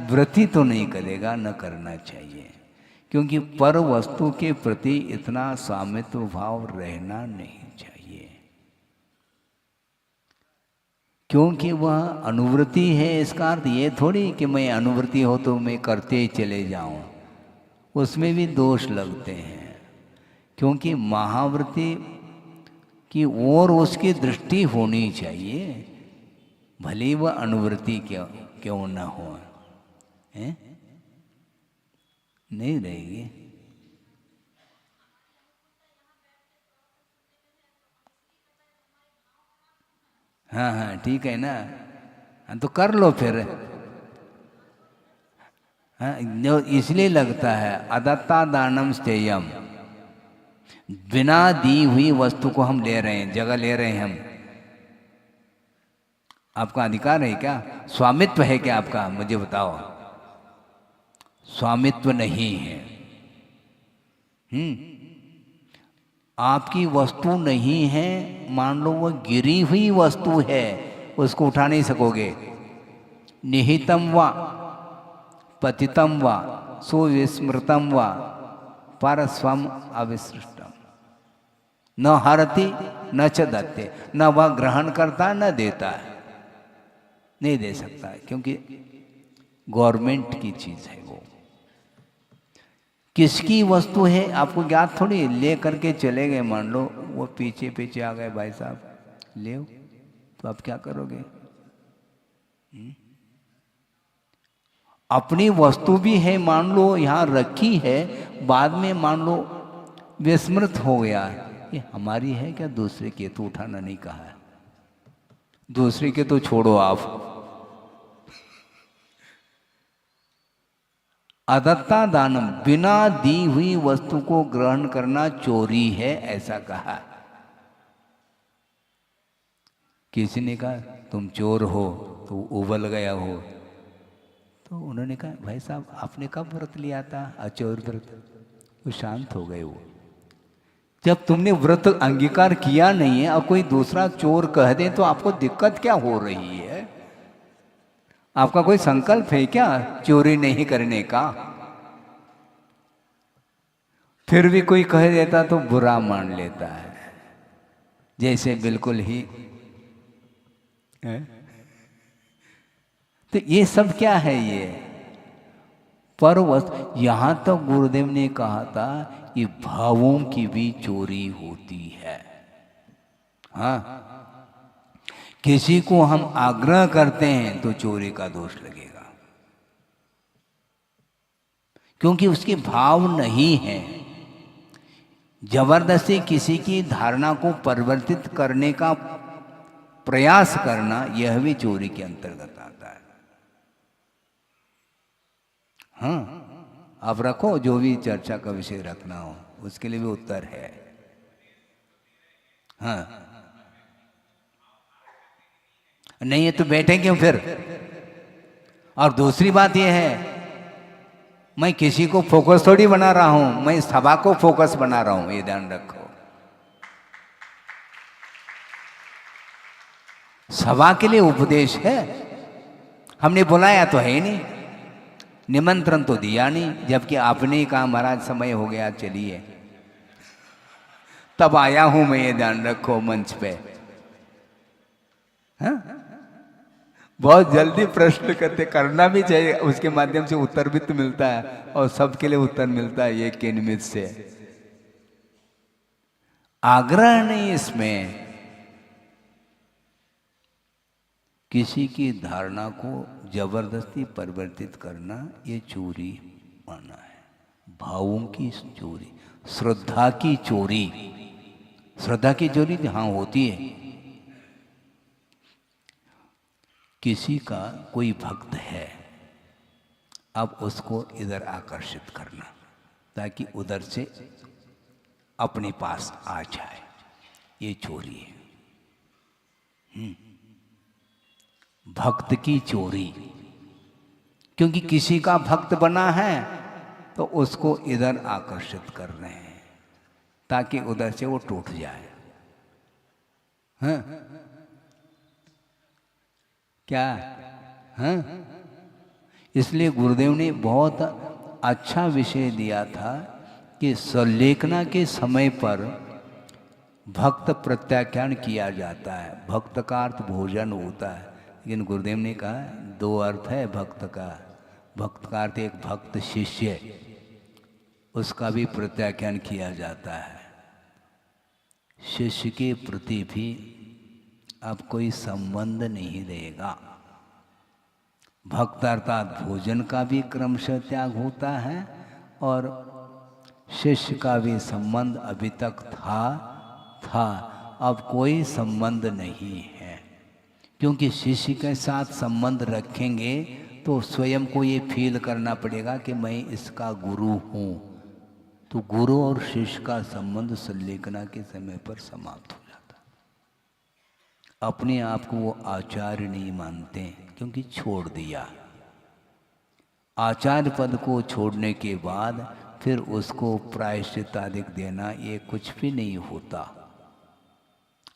व्रती तो नहीं करेगा, न करना चाहिए, क्योंकि पर वस्तु के प्रति इतना स्वामित्व भाव रहना नहीं चाहिए, क्योंकि वह अनुवृत्ति है। इसका अर्थ ये थोड़ी कि मैं अनुवृत्ति हो तो मैं करते ही चले जाऊं, उसमें भी दोष लगते हैं, क्योंकि महावृत्ति की ओर उसकी दृष्टि होनी चाहिए, भले वह अनुवृत्ति क्यों न हो, हैं? नहीं रहेगी। हाँ हाँ, ठीक है ना, हाँ, तो कर लो फिर। हाँ, जो इसलिए लगता है अदत्ता दानम स्तेयम, बिना दी हुई वस्तु को हम ले रहे हैं, जगह ले रहे हैं हम। आपका अधिकार है क्या? स्वामित्व है क्या आपका? मुझे बताओ। स्वामित्व नहीं है। आपकी वस्तु नहीं है, मान लो वो गिरी हुई वस्तु है, उसको उठा नहीं सकोगे। निहितम वा पतितम वा सुविस्मृतम वा परस्वम अविसृष्टम, न हरति न च दत्ते, न वह ग्रहण करता न देता है, नहीं दे सकता है, क्योंकि गवर्नमेंट की चीज है वो। किसकी वस्तु है आपको ज्ञात थोड़ी, ले करके चले गए, मान लो वो पीछे पीछे आ गए, भाई साहब ले, तो आप क्या करोगे? अपनी वस्तु भी है, मान लो यहाँ रखी है, बाद में मान लो विस्मृत हो गया, ये हमारी है क्या दूसरे की? तो उठाना नहीं कहा है, दूसरे के तो छोड़ो आप। अदत्ता दानम, बिना दी हुई वस्तु को ग्रहण करना चोरी है, ऐसा कहा। किसी ने कहा तुम चोर हो, तो उबल गया हो, तो उन्होंने कहा भाई साहब आपने कब व्रत लिया था, अचोर व्रत? वो शांत हो गए। वो जब तुमने व्रत अंगीकार किया नहीं है और कोई दूसरा चोर कह दे तो आपको दिक्कत क्या हो रही है? आपका कोई संकल्प है क्या चोरी नहीं करने का? फिर भी कोई कह देता तो बुरा मान लेता है, जैसे बिल्कुल ही है? तो ये सब क्या है? ये पर यहां तक तो गुरुदेव ने कहा था कि भावों की भी चोरी होती है। हाँ, किसी को हम आग्रह करते हैं तो चोरी का दोष लगेगा, क्योंकि उसके भाव नहीं है। जबरदस्ती किसी की धारणा को परिवर्तित करने का प्रयास करना, यह भी चोरी के अंतर्गत आता है। हाँ, आप रखो जो भी चर्चा का विषय रखना हो, उसके लिए भी उत्तर है। हाँ, नहीं है तो बैठे क्यों फिर? और दूसरी बात यह है, मैं किसी को फोकस थोड़ी बना रहा हूं, मैं सभा को फोकस बना रहा हूं, ये ध्यान रखो। सभा के लिए उपदेश है, हमने बुलाया तो है नहीं, निमंत्रण तो दिया नहीं, जबकि आपने ही कहा महाराज समय हो गया चलिए, तब आया हूं मैं, ये ध्यान रखो मंच पे। हाँ? बहुत जल्दी प्रश्न करना भी चाहिए, उसके माध्यम से उत्तर भी तो मिलता है, और सबके लिए उत्तर मिलता है, ये के निमित्त से। आग्रह नहीं इसमें, किसी की धारणा को जबरदस्ती परिवर्तित करना, ये चोरी माना है। भावों की चोरी, श्रद्धा की चोरी, श्रद्धा की चोरी हाँ होती है। किसी का कोई भक्त है, अब उसको इधर आकर्षित करना ताकि उधर से अपने पास आ जाए, ये चोरी है। भक्त की चोरी, क्योंकि किसी का भक्त बना है तो उसको इधर आकर्षित कर रहे हैं ताकि उधर से वो टूट जाए। हाँ? क्या? हाँ? इसलिए गुरुदेव ने बहुत अच्छा विषय दिया था कि संलेखना के समय पर भक्त प्रत्याख्यान किया जाता है। भक्त का अर्थ भोजन होता है, लेकिन गुरुदेव ने कहा दो अर्थ है भक्त का। भक्त का अर्थ एक भक्त शिष्य, उसका भी प्रत्याख्यान किया जाता है। शिष्य के प्रति भी अब कोई संबंध नहीं रहेगा। भक्त अर्थात भोजन का भी क्रमशः त्याग होता है, और शिष्य का भी संबंध अभी तक था, अब कोई संबंध नहीं है। क्योंकि शिष्य के साथ संबंध रखेंगे तो स्वयं को ये फील करना पड़ेगा कि मैं इसका गुरु हूँ, तो गुरु और शिष्य का संबंध संलेखना के समय पर समाप्त हो जाता। अपने आप को वो आचार्य नहीं मानते, क्योंकि छोड़ दिया। आचार्य पद को छोड़ने के बाद फिर उसको प्रायश्चित आदि देना, ये कुछ भी नहीं होता।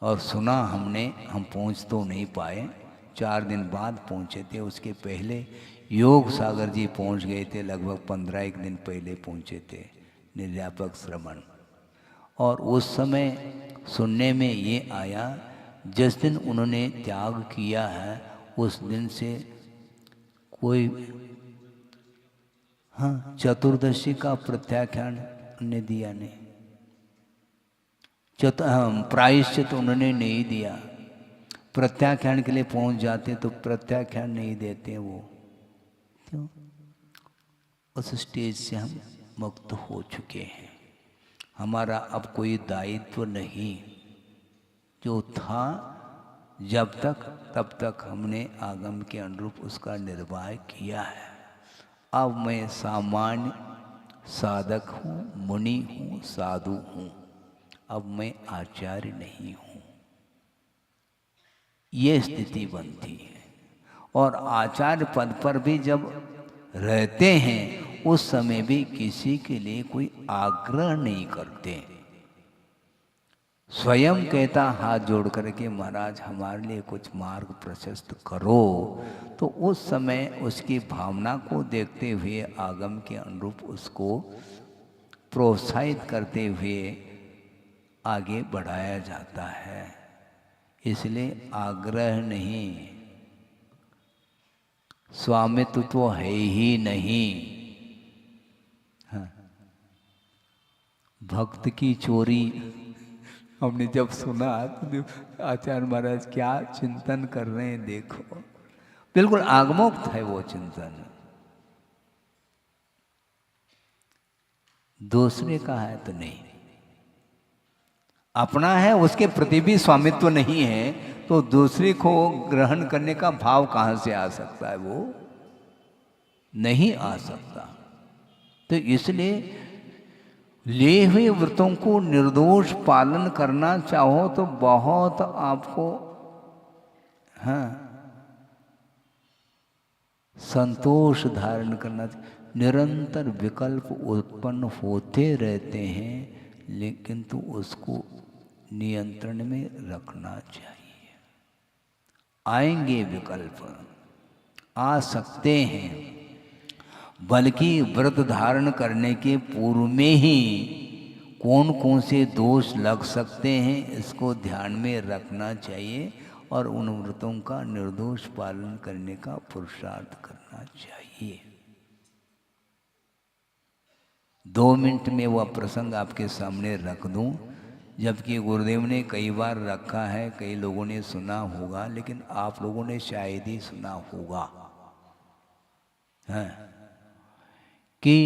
और सुना हमने, हम पहुंच तो नहीं पाए, 4 दिन बाद पहुंचे थे। उसके पहले योग सागर जी पहुंच गए थे, लगभग 15 दिन पहले पहुंचे थे, निर्व्यापक श्रवण। और उस समय सुनने में ये आया, जिस दिन उन्होंने त्याग किया है उस दिन से कोई हाँ, चतुर्दशी का प्रत्याख्यान ने दिया नहीं, प्रायश्चित उन्होंने नहीं दिया। प्रत्याख्यान के लिए पहुंच जाते तो प्रत्याख्यान नहीं देते वो, क्यों? उस स्टेज से हम मुक्त हो चुके हैं, हमारा अब कोई दायित्व नहीं। जो था जब तक तब तक हमने आगम के अनुरूप उसका निर्वाह किया है। अब मैं सामान्य साधक हूँ, मुनि हूँ, साधु हूँ, अब मैं आचार्य नहीं हूँ, ये स्थिति बनती है। और आचार्य पद पर भी जब रहते हैं उस समय भी किसी के लिए कोई आग्रह नहीं करते, स्वयं कहता हाथ जोड़ करके महाराज हमारे लिए कुछ मार्ग प्रशस्त करो, तो उस समय उसकी भावना को देखते हुए आगम के अनुरूप उसको प्रोत्साहित करते हुए आगे बढ़ाया जाता है। इसलिए आग्रह नहीं, स्वामित्व तो है ही नहीं। हाँ। भक्त की चोरी हमने जब सुना तो आचार्य महाराज क्या चिंतन कर रहे हैं देखो, बिल्कुल आगमोक्त है वो चिंतन। दूसरे का है तो नहीं, अपना है उसके प्रति भी स्वामित्व नहीं है, तो दूसरे को ग्रहण करने का भाव कहां से आ सकता है? वो नहीं आ सकता। तो इसलिए लिए हुए व्रतों को निर्दोष पालन करना चाहो तो बहुत आपको संतोष धारण करना चाहिए। निरंतर विकल्प उत्पन्न होते रहते हैं, लेकिन तो उसको नियंत्रण में रखना चाहिए। आएंगे विकल्प, आ सकते हैं, बल्कि व्रत धारण करने के पूर्व में ही कौन कौन से दोष लग सकते हैं इसको ध्यान में रखना चाहिए और उन व्रतों का निर्दोष पालन करने का पुरुषार्थ करना चाहिए। 2 मिनट में वह प्रसंग आपके सामने रख दूं, जबकि गुरुदेव ने कई बार रखा है, कई लोगों ने सुना होगा, लेकिन आप लोगों ने शायद ही सुना होगा, है कि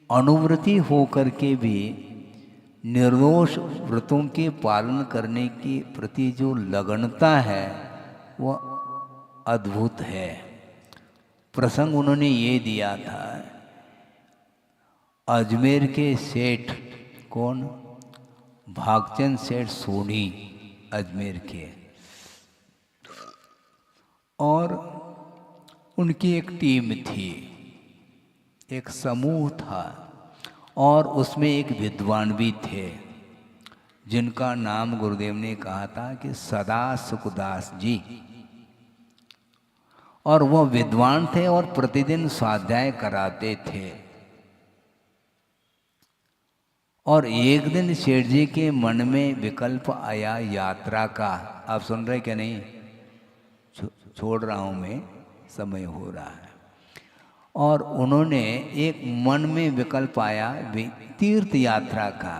अनुव्रती होकर के भी निर्दोष व्रतों के पालन करने के प्रति जो लगनता है वह अद्भुत है। प्रसंग उन्होंने ये दिया था, अजमेर के सेठ, कौन? भागचंद सेठ सोनी, अजमेर के, और उनकी एक टीम थी, एक समूह था, और उसमें एक विद्वान भी थे जिनका नाम गुरुदेव ने कहा था कि सदा सुखदास जी। और वह विद्वान थे और प्रतिदिन स्वाध्याय कराते थे। और एक दिन सेठ जी के मन में विकल्प आया यात्रा का। आप सुन रहे क्या? नहीं छोड़ रहा हूं मैं, समय हो रहा है। और उन्होंने एक मन में विकल्प आया तीर्थ यात्रा का,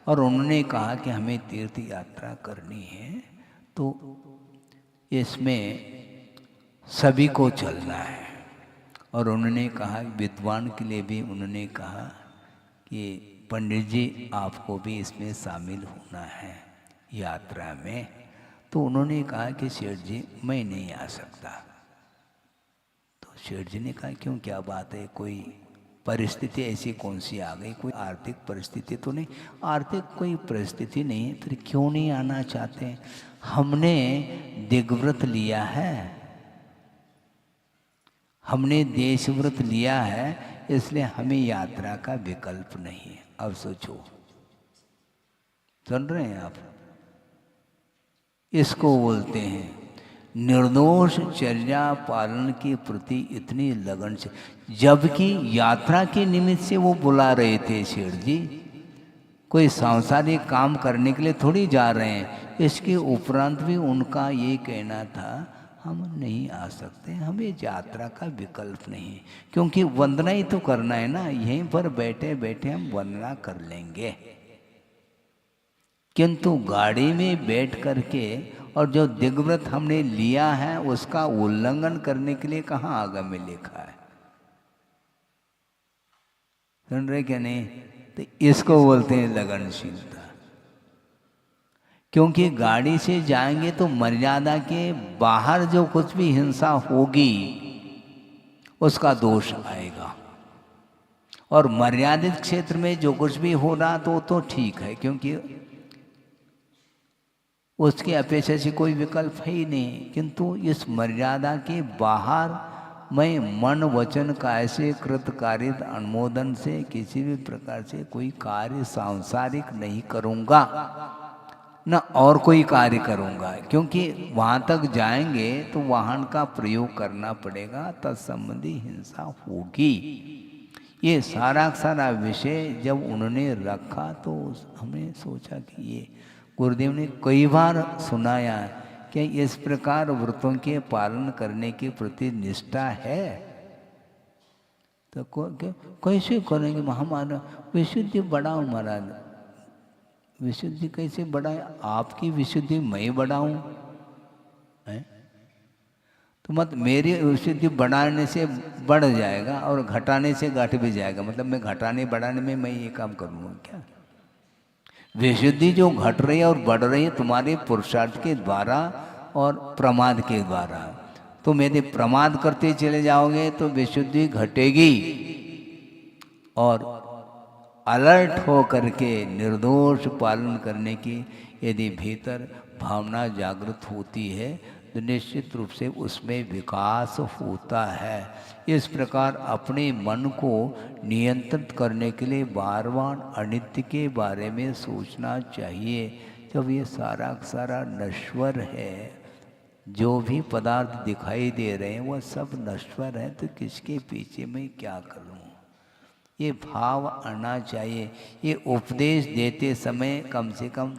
और उन्होंने कहा कि हमें तीर्थ यात्रा करनी है, तो इसमें सभी को चलना है। और उन्होंने कहा, विद्वान के लिए भी उन्होंने कहा कि पंडित जी आपको भी इसमें शामिल होना है यात्रा में। तो उन्होंने कहा कि सेठ जी मैं नहीं आ सकता। तो सेठ जी ने कहा क्यों, क्या बात है, कोई परिस्थिति ऐसी कौन सी आ गई? कोई आर्थिक परिस्थिति तो नहीं? आर्थिक कोई परिस्थिति नहीं, फिर क्यों नहीं आना चाहते? हमने दिग्व्रत लिया है, हमने देशव्रत लिया है, इसलिए हमें यात्रा का विकल्प नहीं है। अब सोचो, सुन रहे हैं आप? इसको बोलते हैं निर्दोष चर्या पालन के प्रति इतनी लगन से, जबकि यात्रा के निमित्त से वो बुला रहे थे सेठ जी, कोई सांसारिक काम करने के लिए थोड़ी जा रहे हैं। इसके उपरांत भी उनका ये कहना था, हम नहीं आ सकते, हमें यात्रा का विकल्प नहीं, क्योंकि वंदना ही तो करना है ना, यहीं पर बैठे बैठे हम वंदना कर लेंगे। किंतु गाड़ी में बैठ करके और जो दिग्व्रत हमने लिया है उसका उल्लंघन करने के लिए कहाँ आगम में लिखा है? सुन रहे क्या नहीं? तो इसको बोलते हैं लगनशीलता। क्योंकि गाड़ी से जाएंगे तो मर्यादा के बाहर जो कुछ भी हिंसा होगी उसका दोष आएगा, और मर्यादित क्षेत्र में जो कुछ भी हो रहा तो ठीक है, क्योंकि उसकी अपेक्षा से कोई विकल्प है ही नहीं। किंतु इस मर्यादा के बाहर मैं मन वचन काय से कृत कारित अनुमोदन से किसी भी प्रकार से कोई कार्य सांसारिक नहीं करूँगा, न और कोई कार्य करूँगा, क्योंकि वहाँ तक जाएंगे तो वाहन का प्रयोग करना पड़ेगा, तत्संबंधी हिंसा होगी। ये सारा विषय जब उन्होंने रखा तो हमने सोचा कि ये गुरुदेव ने कई बार सुनाया कि इस प्रकार व्रतों के पालन करने के प्रति निष्ठा है, तो कैसे करेंगे? हमारा विशुद्धि बढ़ाओ महाराज, विशुद्धि कैसे बढ़ाए? आपकी विशुद्धि मैं बढ़ाऊं? तो मत मेरी विशुद्धि बढ़ाने से बढ़ जाएगा और घटाने से घट भी जाएगा, मतलब मैं घटाने बढ़ाने में मैं ये काम करूँगा क्या? विशुद्धि जो घट रही है और बढ़ रही है तुम्हारे पुरुषार्थ के द्वारा और प्रमाद के द्वारा। तुम यदि प्रमाद करते चले जाओगे तो विशुद्धि घटेगी, और अलर्ट हो करके निर्दोष पालन करने की यदि भीतर भावना जागृत होती है तो निश्चित रूप से उसमें विकास होता है। इस प्रकार अपने मन को नियंत्रित करने के लिए बार बार अनित्य के बारे में सोचना चाहिए। जब ये सारा नश्वर है, जो भी पदार्थ दिखाई दे रहे हैं वह सब नश्वर है, तो किसके पीछे मैं क्या करूं? ये भाव आना चाहिए। ये उपदेश देते समय कम से कम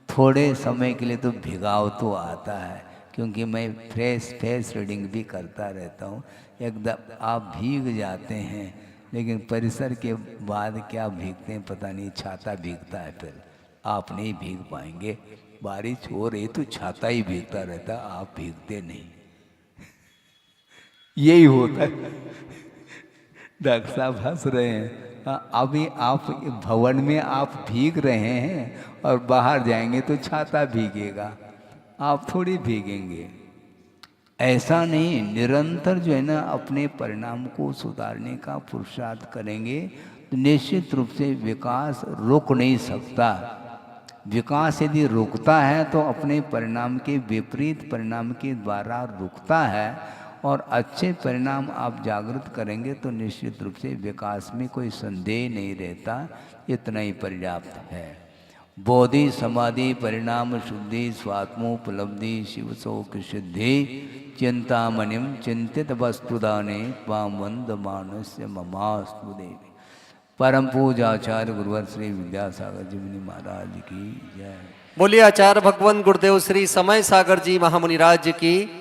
थोड़े समय के लिए तो भिगाव तो आता है, क्योंकि मैं फेस रीडिंग भी करता रहता हूँ। एकदम आप भीग जाते हैं, लेकिन परिसर के बाद क्या भीगते हैं पता नहीं, छाता भीगता है, फिर आप नहीं भीग पाएंगे। बारिश हो रही तो छाता ही भीगता रहता, आप भीगते नहीं। यही होता है। डॉक्टर साहब हंस रहे हैं। अभी आप भवन में आप भीग रहे हैं और बाहर जाएंगे तो छाता भीगेगा, आप थोड़ी भीगेंगे। ऐसा नहीं, निरंतर जो है ना अपने परिणाम को सुधारने का पुरुषार्थ करेंगे तो निश्चित रूप से विकास रुक नहीं सकता। विकास यदि रुकता है तो अपने परिणाम के विपरीत परिणाम के द्वारा रुकता है, और अच्छे परिणाम आप जागृत करेंगे तो निश्चित रूप से विकास में कोई संदेह नहीं रहता। इतना ही पर्याप्त है। बोधि समाधि परिणाम शुद्धि स्वात्मोपलब्धि शिव शोक सिद्धि चिंतामणिम चिंतित वस्तुदाने त्वां वंद मानस्य ममास्तु देवी। परम पूजाचार्य गुरुवर श्री विद्यासागर जी मुनि महाराज की जय। बोलिए आचार्य भगवान गुरुदेव श्री समय सागर जी महामुनि राज की।